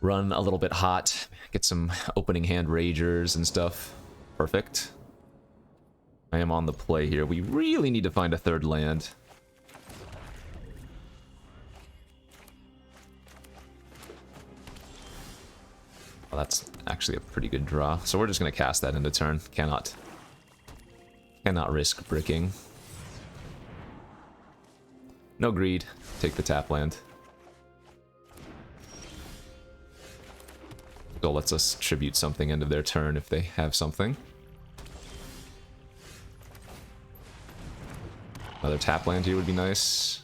run a little bit hot, get some opening hand Ragers and stuff. Perfect. I am on the play here. We really need to find a 3rd land. Well, that's actually a pretty good draw. So we're just going to cast that into turn. Cannot risk bricking. No greed. Take the tap land. Still lets us tribute something into their turn if they have something. Another tap land here would be nice.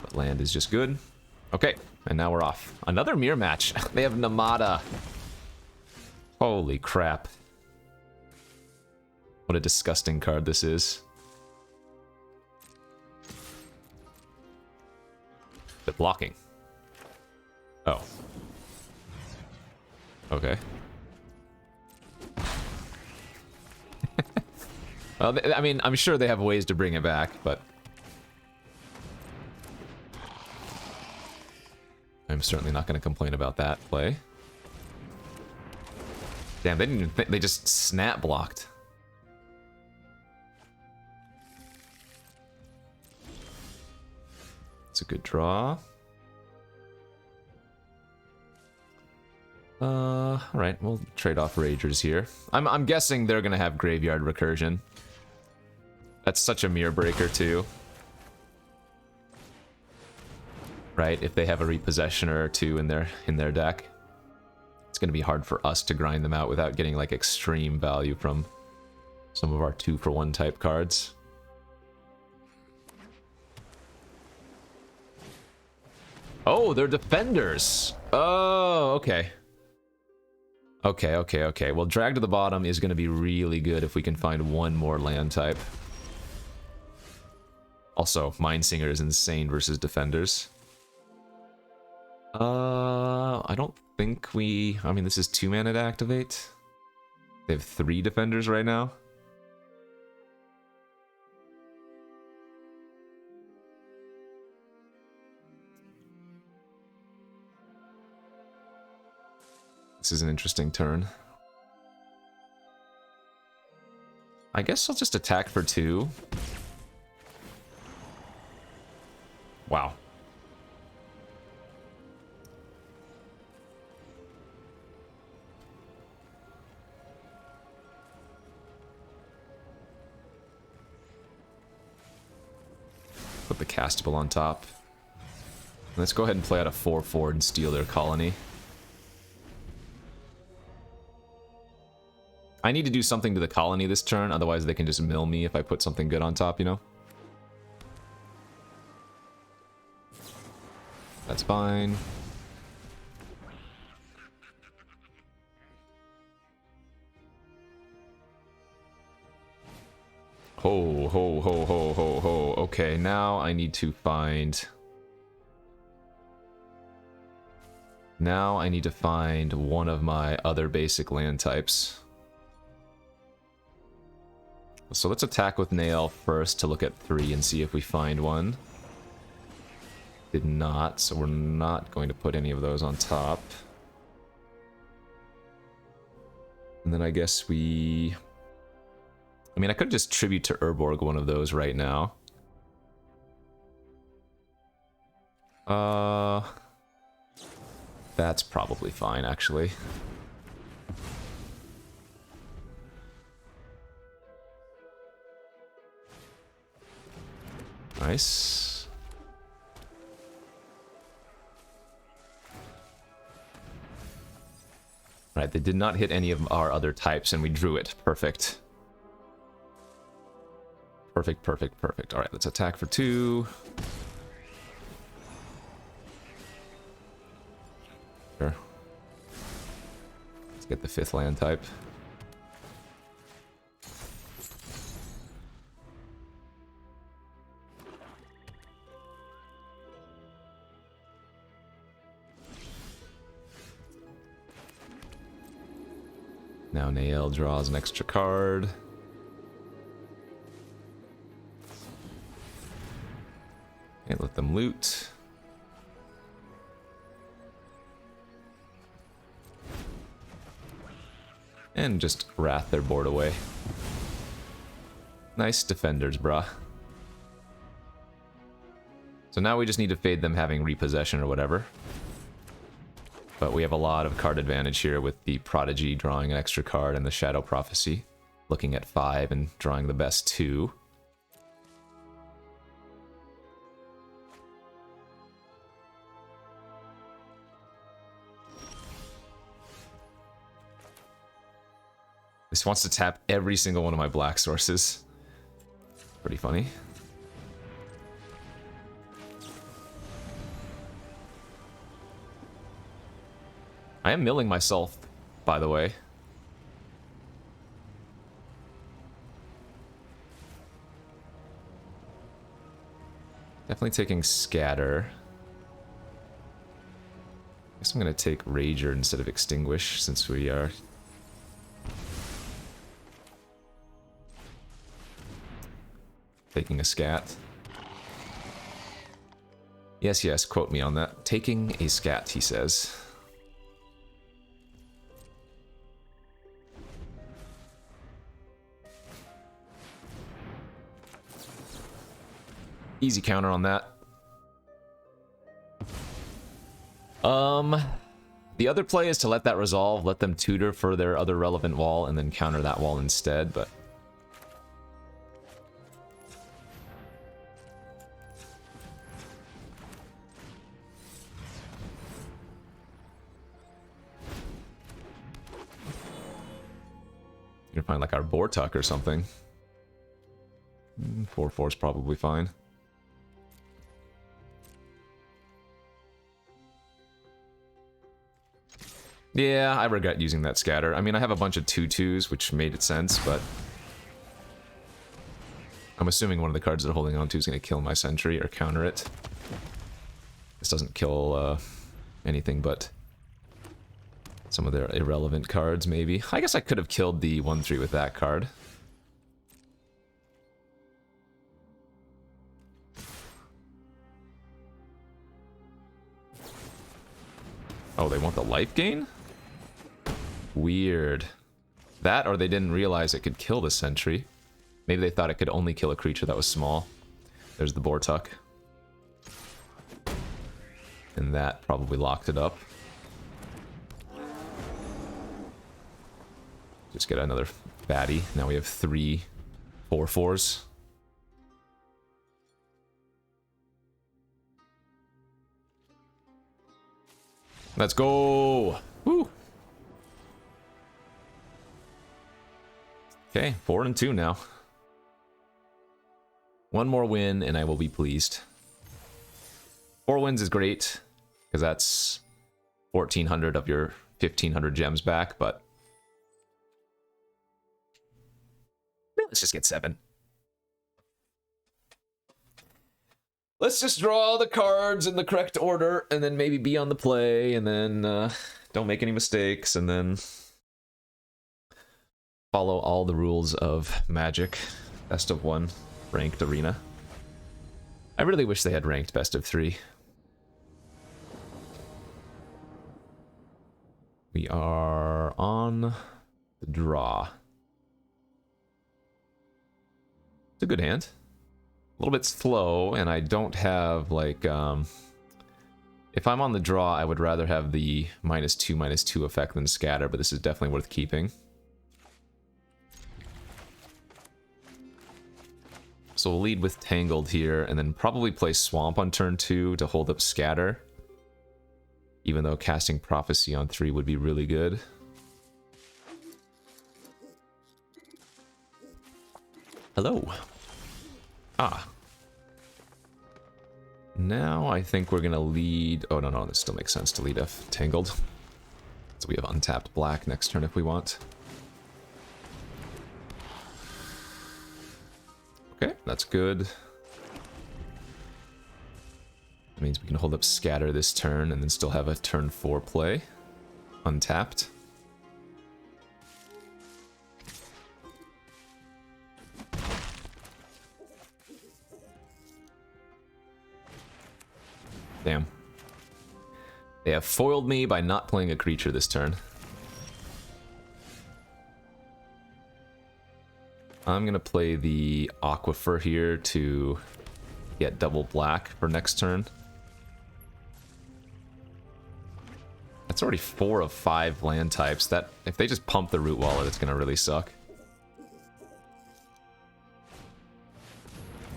But land is just good. Okay. And now we're off. Another mirror match. They have Namada. Holy crap. What a disgusting card this is. The blocking. Oh. Okay. Well, I mean, I'm sure they have ways to bring it back, but... I'm certainly not going to complain about that play. Damn, they didn't even think, they just snap blocked. It's a good draw. Alright, we'll trade off Ragers here. I'm guessing they're going to have Graveyard Recursion. That's such a mirror breaker too. Right, if they have a repossession or 2 in their deck, it's going to be hard for us to grind them out without getting like extreme value from some of our 2-for-1 type cards. Oh, they're defenders. Oh, okay. Okay. Well, drag to the bottom is going to be really good if we can find 1 more land type. Also, Mindsinger is insane versus defenders. I don't think we... I mean, this is 2 mana to activate. They have 3 defenders right now. This is an interesting turn. I guess I'll just attack for 2. Wow. Put the castable on top. Let's go ahead and play out a 4/4 and steal their colony. I need to do something to the colony this turn, otherwise they can just mill me if I put something good on top, you know? That's fine. Ho, ho, ho, ho, ho, ho. Okay, now I need to find... Now I need to find one of my other basic land types. So let's attack with Nail first to look at 3 and see if we find one. Did not, so we're not going to put any of those on top. And then I guess we... I mean, I could just tribute to Urborg one of those right now. That's probably fine, actually. Nice. Right, they did not hit any of our other types, and we drew it. Perfect. Perfect, perfect, perfect. Alright, let's attack for 2. Sure. Let's get the 5th land type. Now Nael draws an extra card. And let them loot. And just wrath their board away. Nice defenders, bruh. So now we just need to fade them having repossession or whatever. But we have a lot of card advantage here with the Prodigy drawing an extra card and the Shadow Prophecy. Looking at 5 and drawing the best 2. This wants to tap every single one of my black sources. Pretty funny. I am milling myself, by the way. Definitely taking Scatter. I guess I'm going to take Rager instead of Extinguish, since we are... taking a scat. Yes, yes, quote me on that. Taking a scat, he says. Easy counter on that. The other play is to let that resolve, let them tutor for their other relevant wall, and then counter that wall instead, but... You're gonna find like our Bortuck or something. 4/4 is probably fine. Yeah, I regret using that scatter. I mean, I have a bunch of 2/2s, which made it sense, but... I'm assuming one of the cards they're holding on to is going to kill my sentry or counter it. This doesn't kill anything but some of their irrelevant cards, maybe. I guess I could have killed the 1/3 with that card. Oh, they want the life gain? Weird. That, or they didn't realize it could kill the sentry. Maybe they thought it could only kill a creature that was small. There's the Bortuck. And that probably locked it up. Just get another fatty. Now we have 3 4/4s. Let's go! Woo! Okay, 4-2 now. One more win and I will be pleased. 4 wins is great, because that's 1,400 of your 1,500 gems back, but... let's just get 7. Let's just draw all the cards in the correct order, and then maybe be on the play, and then don't make any mistakes, and then follow all the rules of Magic. Best of 1 ranked arena. I really wish they had ranked best of 3. We are on the draw. It's a good hand. A little bit slow, and I don't have, like, if I'm on the draw, I would rather have the -2/-2 effect than scatter, but this is definitely worth keeping. So we'll lead with Tangled here, and then probably play Swamp on turn 2 to hold up Scatter. Even though casting Prophecy on 3 would be really good. Hello. Ah. Now I think we're gonna lead... Oh, no, this still makes sense to lead F Tangled. So we have untapped black next turn if we want. Okay, that's good. That means we can hold up Scatter this turn and then still have a turn 4 play. Untapped. Damn. They have foiled me by not playing a creature this turn. I'm gonna play the Aquifer here to get double black for next turn. That's already 4 of 5 land types. That if they just pump the Root Wallet, it's gonna really suck.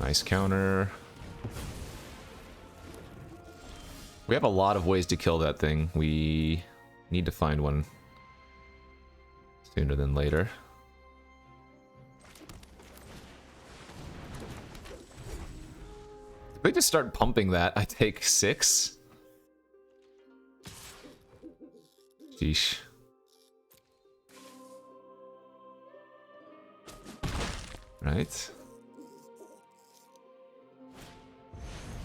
Nice counter. We have a lot of ways to kill that thing. We need to find one sooner than later. If they just start pumping that, I take 6. Sheesh. Right.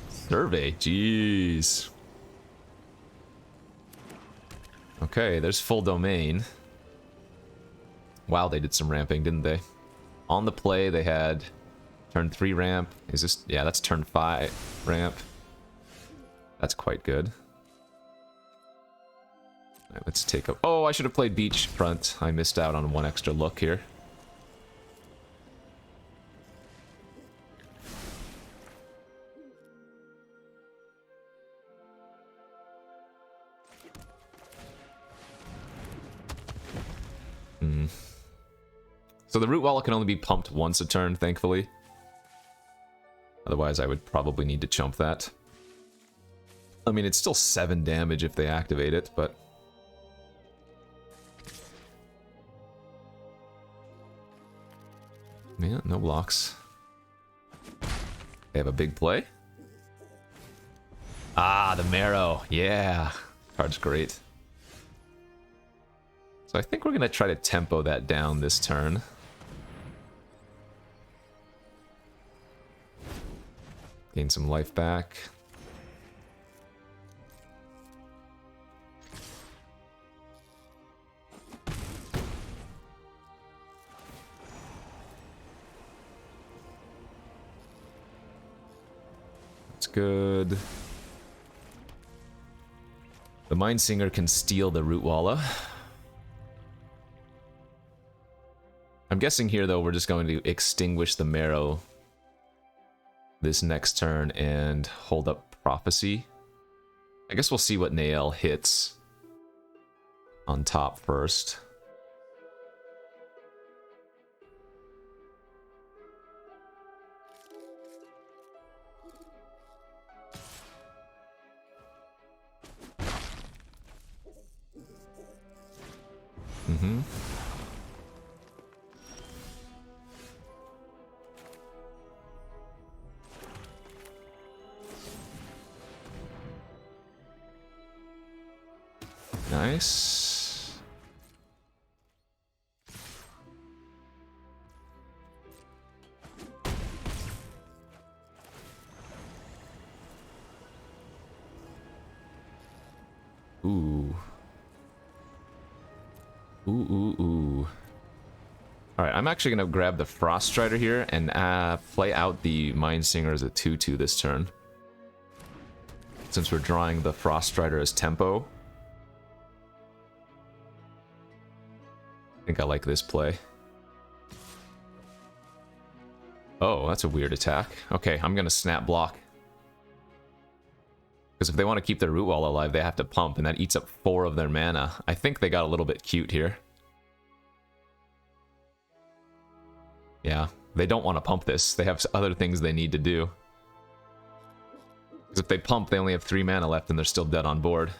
Survey, jeez. Okay, there's full domain. Wow, they did some ramping, didn't they? On the play, they had turn 3 ramp. Is this... Yeah, that's turn 5 ramp. That's quite good. Alright, let's take a... Oh, I should have played beachfront. I missed out on 1 extra look here. So the Root Wallet can only be pumped once a turn, thankfully. Otherwise, I would probably need to chump that. I mean, it's still 7 damage if they activate it, but... Yeah, no blocks. They have a big play. Ah, the Marrow. Yeah. Card's great. So I think we're going to try to tempo that down this turn. Gain some life back. That's good. The Mindsinger can steal the Root Wallet. I'm guessing here, though, we're just going to extinguish the Marrow this next turn and hold up Prophecy. I guess we'll see what Nael hits on top first. Mm-hmm. Nice. Ooh. Ooh. Alright, I'm actually going to grab the Frost Strider here and play out the Mindsinger as a 2/2 this turn. Since we're drawing the Frost Strider as tempo. I think I like this play. Oh, that's a weird attack. Okay, I'm going to snap block. Because if they want to keep their root wall alive, they have to pump, and that eats up 4 of their mana. I think they got a little bit cute here. Yeah, they don't want to pump this. They have other things they need to do. Because if they pump, they only have 3 mana left and they're still dead on board.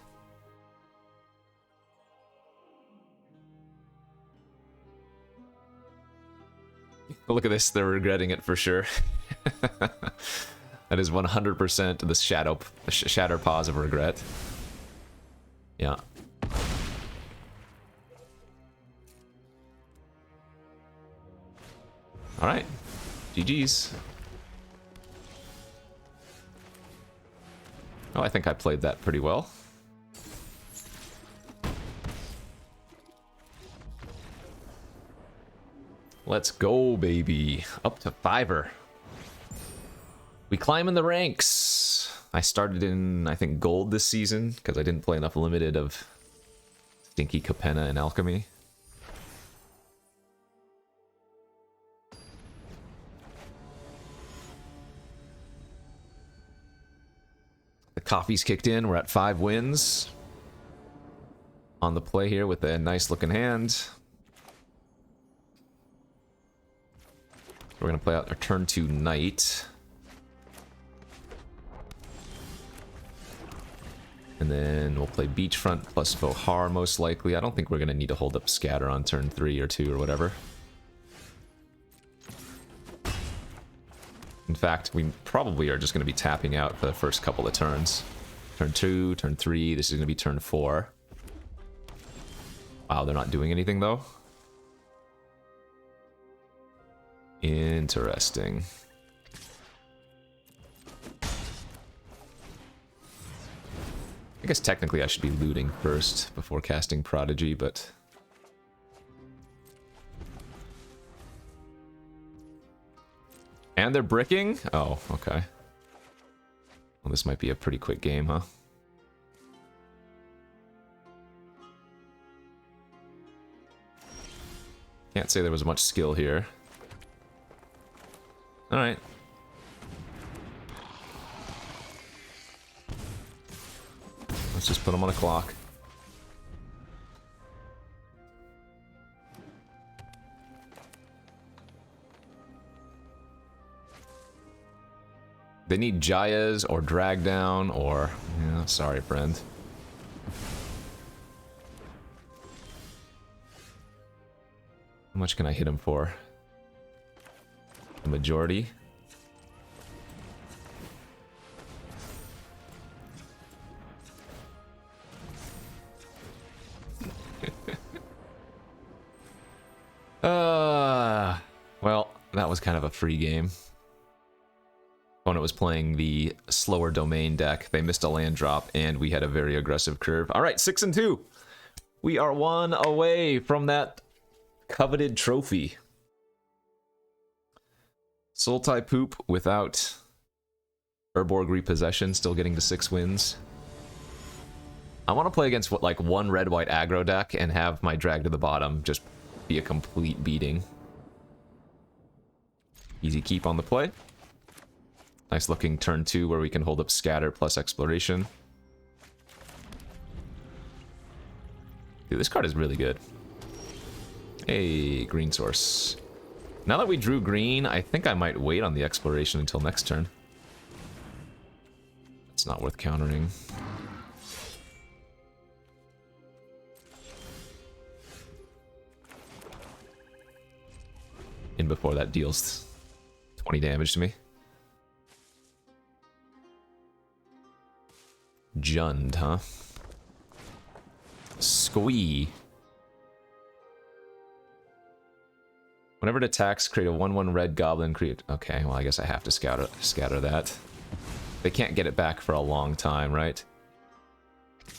Look at this, they're regretting it for sure. That is 100% the shatter pause of regret. Yeah. Alright. GG's. Oh, I think I played that pretty well. Let's go, baby. Up to 5er. We climb in the ranks. I started in, I think, gold this season, because I didn't play enough limited of Stinky Capenna and Alchemy. The coffee's kicked in. We're at 5 wins. On the play here with a nice looking hand. We're going to play out our turn 2 Knight. And then we'll play Beachfront plus Vohar most likely. I don't think we're going to need to hold up Scatter on turn 3 or 2 or whatever. In fact, we probably are just going to be tapping out for the first couple of turns. Turn 2, turn 3, this is going to be turn 4. Wow, they're not doing anything though. Interesting. I guess technically I should be looting first before casting Prodigy, but... And they're bricking? Oh, okay. Well, this might be a pretty quick game, huh? Can't say there was much skill here. Alright. Let's just put them on a clock. They need Jayas or Drag Down or... Yeah, sorry, friend. How much can I hit him for? The majority? Well, that was kind of a free game. Opponent was playing the slower domain deck. They missed a land drop, and we had a very aggressive curve. Alright, 6-2. We are 1 away from that coveted trophy. Sultai Poop without Urborg Repossession, still getting to 6 wins. I want to play against what, like one red-white aggro deck and have my drag to the bottom just be a complete beating. Easy keep on the play. Nice looking turn 2 where we can hold up Scatter plus Exploration. Dude, this card is really good. Hey, green source. Now that we drew green, I think I might wait on the Exploration until next turn. It's not worth countering. In before that deals 20 damage to me. Jund, huh? Squee. Whenever it attacks, create a 1/1 red goblin. Create. Okay, well, I guess I have to scatter that. They can't get it back for a long time, right?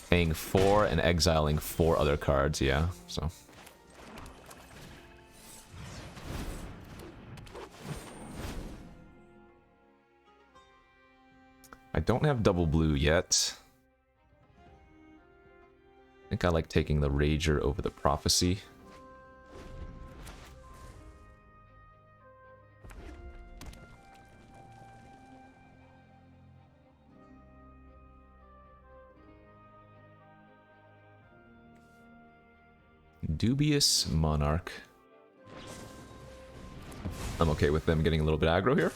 Paying 4 and exiling 4 other cards, yeah, so. I don't have double blue yet. I think I like taking the Rager over the Prophecy. Dubious Monarch. I'm okay with them getting a little bit aggro here.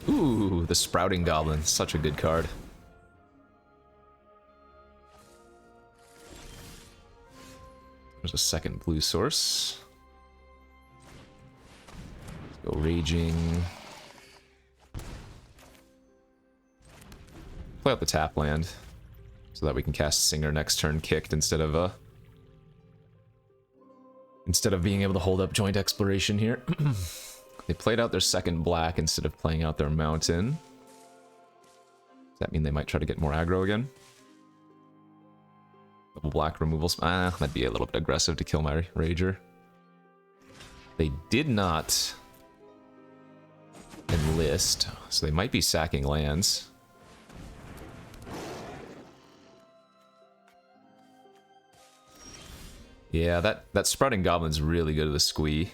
Ooh, the Sprouting Goblin. Such a good card. There's a second blue source. Let's go Raging. Play out the tap land so that we can cast Singer next turn kicked instead of being able to hold up Joint Exploration here. They played out their second black instead of playing out their mountain. Does that mean they might try to get more aggro again? Double black removals. That'd be a little bit aggressive to kill my Rager. They did not enlist, so they might be sacking lands. Yeah, that Sprouting Goblin's really good at the squee.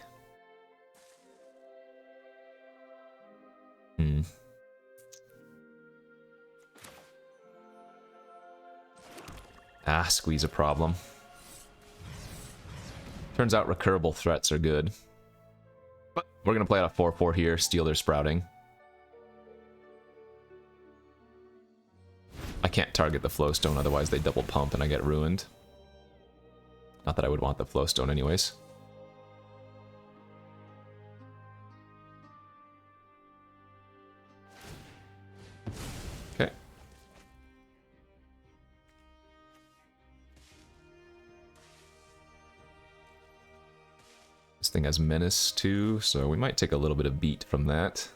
Squeeze a problem. Turns out recurable threats are good. But we're gonna play out a 4/4 here, steal their Sprouting. I can't target the Flowstone, otherwise they double pump and I get ruined. Not that I would want the Flowstone anyways. Okay. This thing has Menace too, so we might take a little bit of beat from that.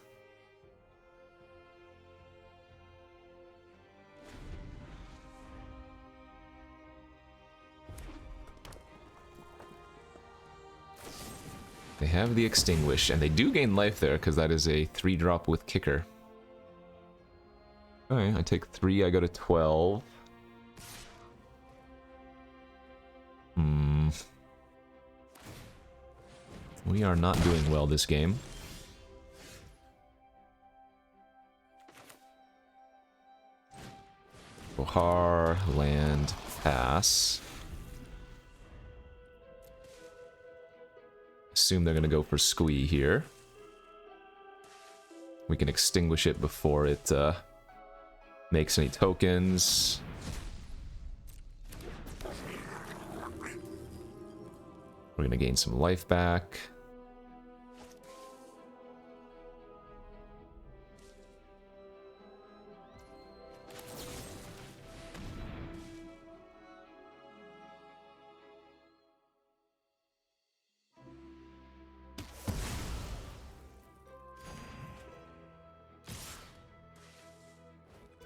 They have the Extinguish, and they do gain life there, because that is a 3-drop with Kicker. Alright, I take 3, I go to 12. We are not doing well this game. Bohar, land, pass. Assume they're going to go for Squee here. We can extinguish it before it makes any tokens. We're going to gain some life back.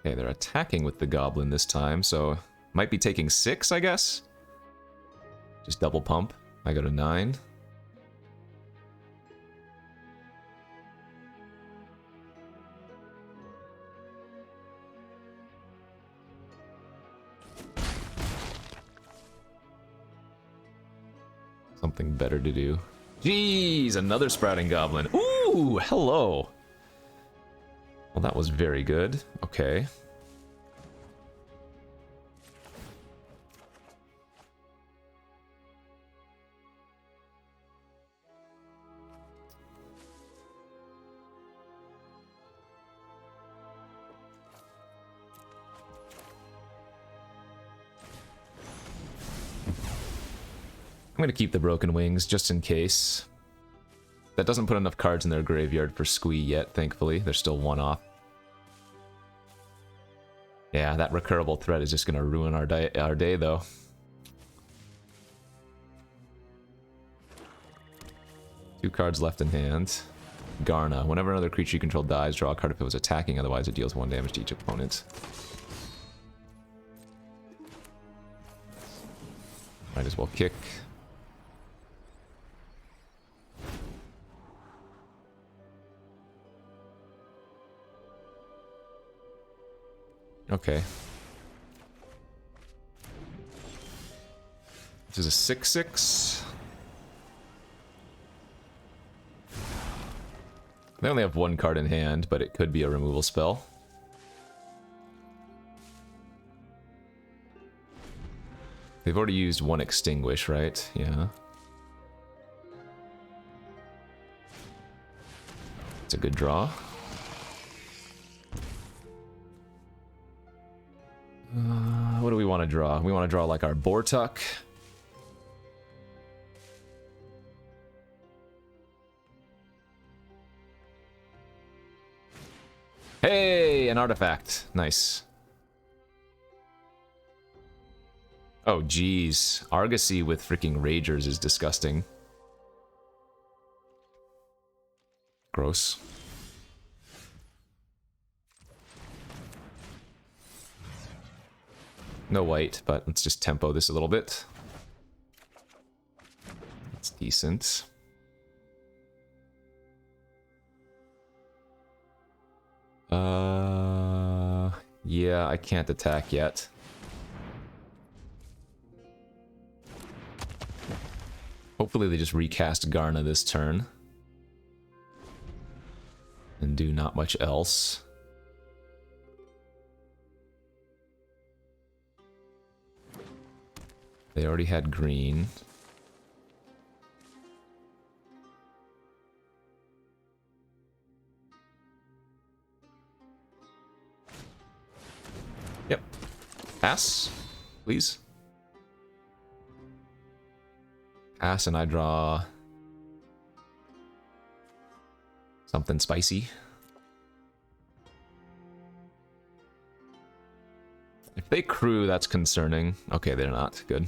Okay, they're attacking with the Goblin this time, so might be taking 6, I guess? Just double pump. I go to 9. Something better to do. Jeez, another Sprouting Goblin. Ooh, hello. Well, that was very good. Okay. I'm going to keep the Broken Wings just in case. That doesn't put enough cards in their graveyard for Squee yet, thankfully. They're still one off. Yeah, that recurable threat is just going to ruin our day, though. Two cards left in hand. Garna. Whenever another creature you control dies, draw a card if it was attacking, otherwise it deals 1 damage to each opponent. Might as well kick. Okay. This is a 6/6. They only have one card in hand, but it could be a removal spell. They've already used one Extinguish, right? Yeah. It's a good draw. What do we want to draw? We want to draw like our Bortuk. Hey, an artifact. Nice. Oh, geez. Argosy with freaking Ragers is disgusting. Gross. No white, but let's just tempo this a little bit. It's decent. Yeah, I can't attack yet. Hopefully they just recast Garna this turn. And do not much else. They already had green. Yep. Pass, please. Pass, and I draw something spicy. If they crew, that's concerning. Okay, they're not. Good.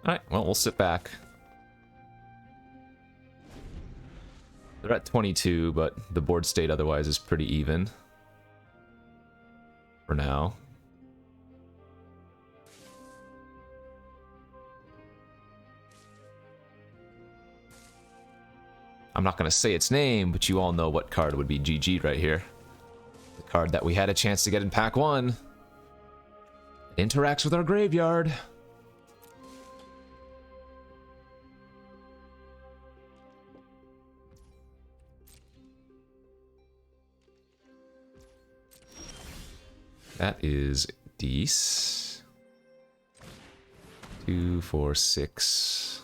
Alright, well, we'll sit back. They're at 22, but the board state otherwise is pretty even. For now. I'm not going to say its name, but you all know what card would be GG right here. The card that we had a chance to get in pack 1. It interacts with our graveyard. That is Dees. 2, 4, 6.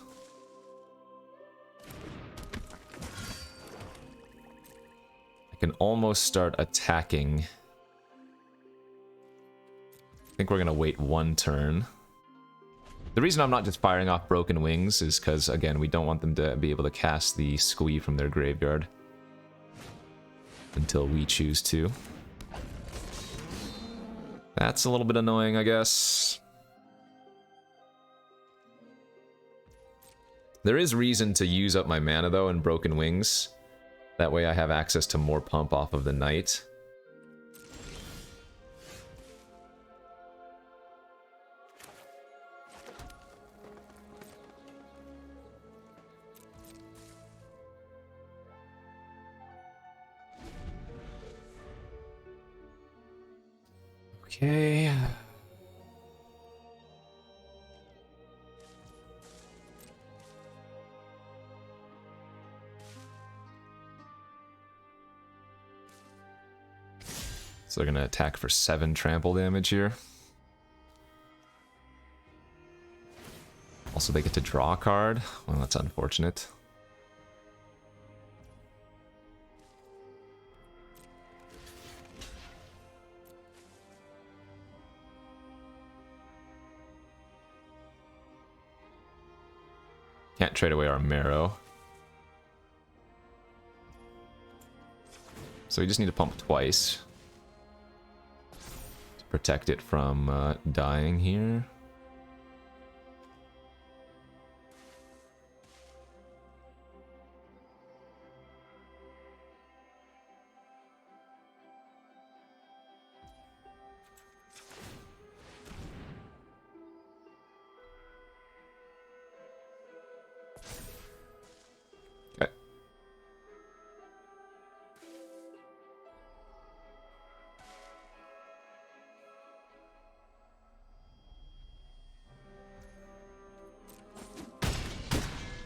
I can almost start attacking. I think we're going to wait one turn. The reason I'm not just firing off Broken Wings is because, again, we don't want them to be able to cast the Squee from their graveyard until we choose to. That's a little bit annoying, I guess. There is reason to use up my mana, though, in Broken Wings. That way I have access to more pump off of the Knight. Okay. So they're going to attack for 7 trample damage here. Also, they get to draw a card. Well, that's unfortunate. Can't trade away our Marrow. So we just need to pump twice to protect it from dying here. Okay.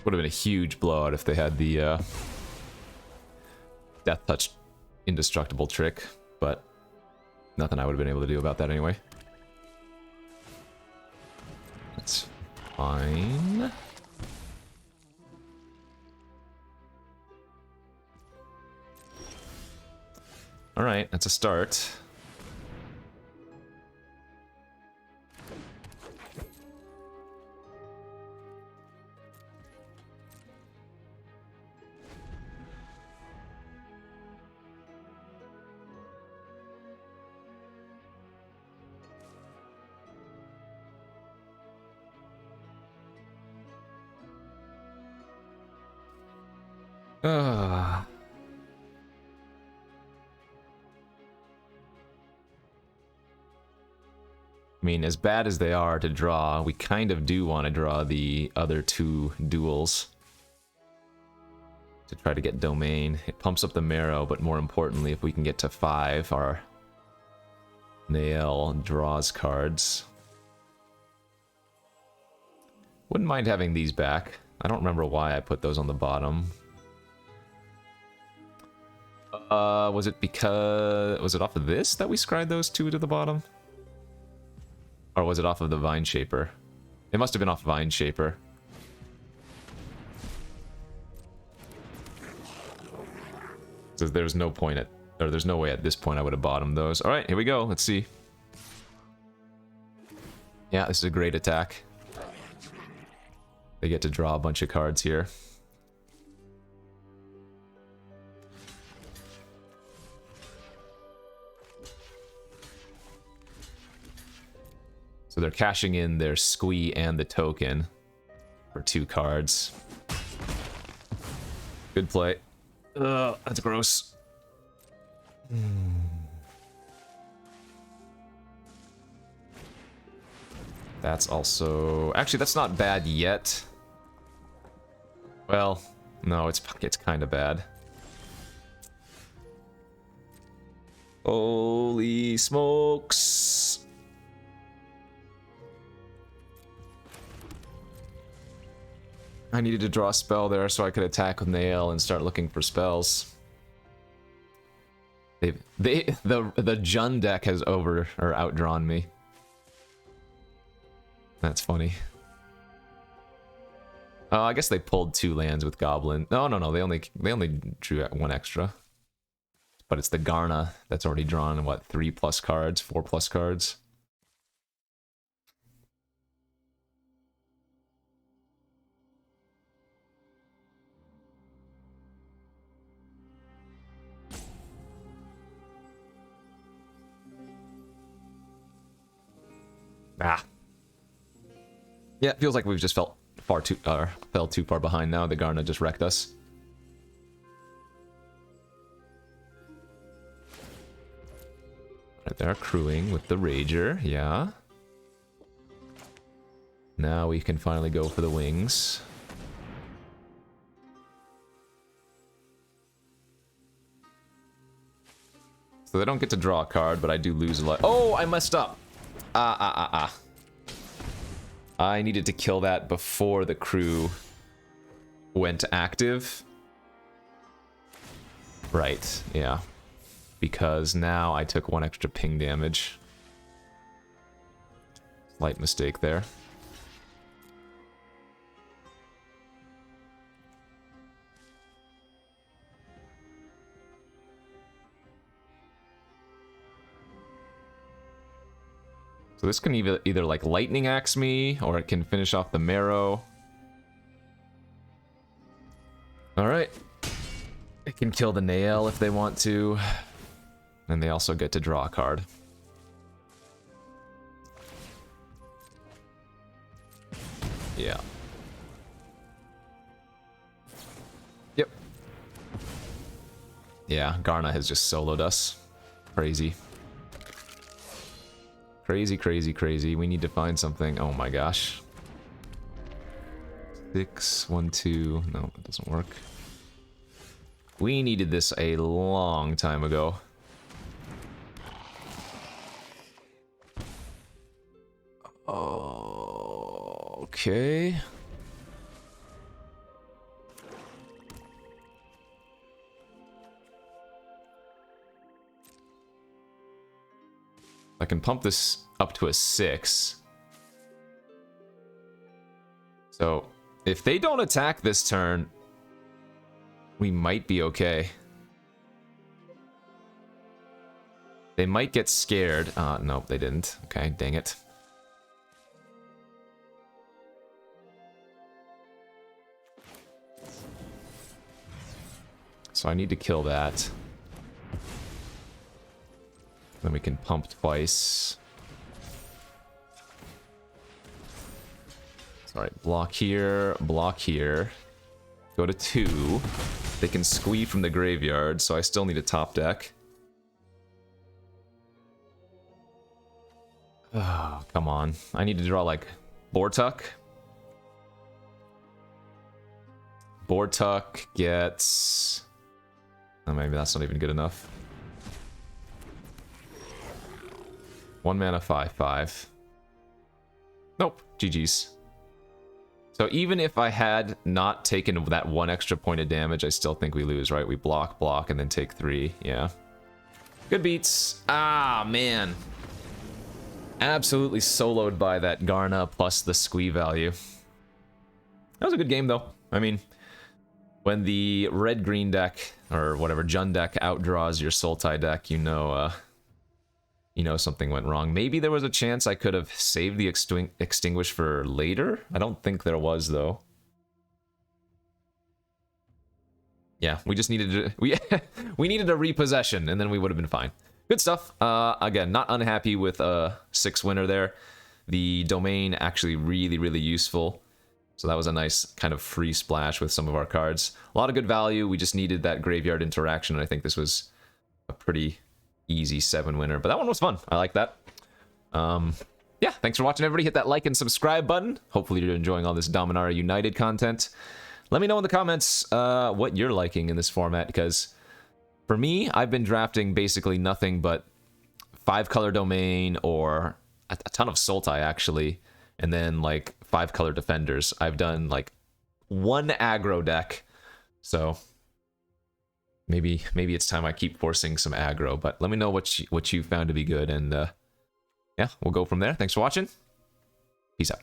Would have been a huge blowout if they had the Death Touch indestructible trick, but nothing I would have been able to do about that anyway. That's fine. Alright, that's a start. I mean, as bad as they are to draw, we kind of do want to draw the other two duels to try to get domain. It pumps up the marrow, but more importantly, if we can get to 5, our nail draws cards. Wouldn't mind having these back. I don't remember why I put those on the bottom. Was it because... was it off of this that we scried those two to the bottom? Or was it off of the Vine Shaper? It must have been off Vine Shaper. So there's no point at... or there's no way at this point I would have bottomed those. Alright, here we go. Let's see. Yeah, this is a great attack. They get to draw a bunch of cards here. So they're cashing in their squee and the token for 2 cards. Good play. Ugh, that's gross. That's also... actually, that's not bad yet. Well, no, it's kind of bad. Holy smokes! I needed to draw a spell there so I could attack with Nail and start looking for spells. The Jun deck has outdrawn me. That's funny. Oh, I guess they pulled 2 lands with Goblin. No, they only drew 1 extra. But it's the Garna that's already drawn what, 3+ cards, 4+ cards. Ah. Yeah, it feels like we've just fell too far behind now. The Garna just wrecked us. Right there, crewing with the Rager, yeah. Now we can finally go for the wings. So they don't get to draw a card, but I do lose a lot. Oh, I messed up! I needed to kill that before the crew went active. Right, yeah. Because now I took 1 extra ping damage. Slight mistake there. So this can either like lightning axe me, or it can finish off the marrow. Alright. It can kill the nail if they want to. And they also get to draw a card. Yeah. Yep. Yeah, Garna has just soloed us. Crazy. Crazy, crazy, crazy. We need to find something. Oh my gosh. 6, 1, 2. No, that doesn't work. We needed this a long time ago. Oh, okay. I can pump this up to a 6. So, if they don't attack this turn, we might be okay. They might get scared. Nope, they didn't. Okay, dang it. So I need to kill that. Then we can pump twice. Sorry, block here, block here. Go to 2. They can squeeze from the graveyard, so I still need a top deck. Oh, come on. I need to draw like Bortuk. Bortuk gets... Oh, maybe that's not even good enough. 1 mana 5/5. Nope, GG's. So even if I had not taken that 1 extra point of damage, I still think we lose, right? We block, block, and then take 3. Yeah. Good beats. Ah, man. Absolutely soloed by that Garna plus the squee value. That was a good game, though. I mean, when the red-green deck, or whatever, Jund deck outdraws your Sultai deck, you know something went wrong. Maybe there was a chance I could have saved the Extinguish for later. I don't think there was, though. Yeah, we just needed to... we needed a repossession, and then we would have been fine. Good stuff. Again, not unhappy with a 6 winner there. The domain actually really, really useful. So that was a nice kind of free splash with some of our cards. A lot of good value. We just needed that graveyard interaction, and I think this was a pretty easy 7 winner. But that one was fun. I like that. Yeah, thanks for watching, everybody. Hit that like and subscribe button. Hopefully you're enjoying all this Dominaria United content. Let me know in the comments what you're liking in this format, because for me, I've been drafting basically nothing but 5-color domain or a ton of Sultai, actually, and then like 5-color defenders. I've done like 1 aggro deck, so maybe it's time I keep forcing some aggro. But let me know what you found to be good, and yeah, we'll go from there. Thanks for watching. Peace out.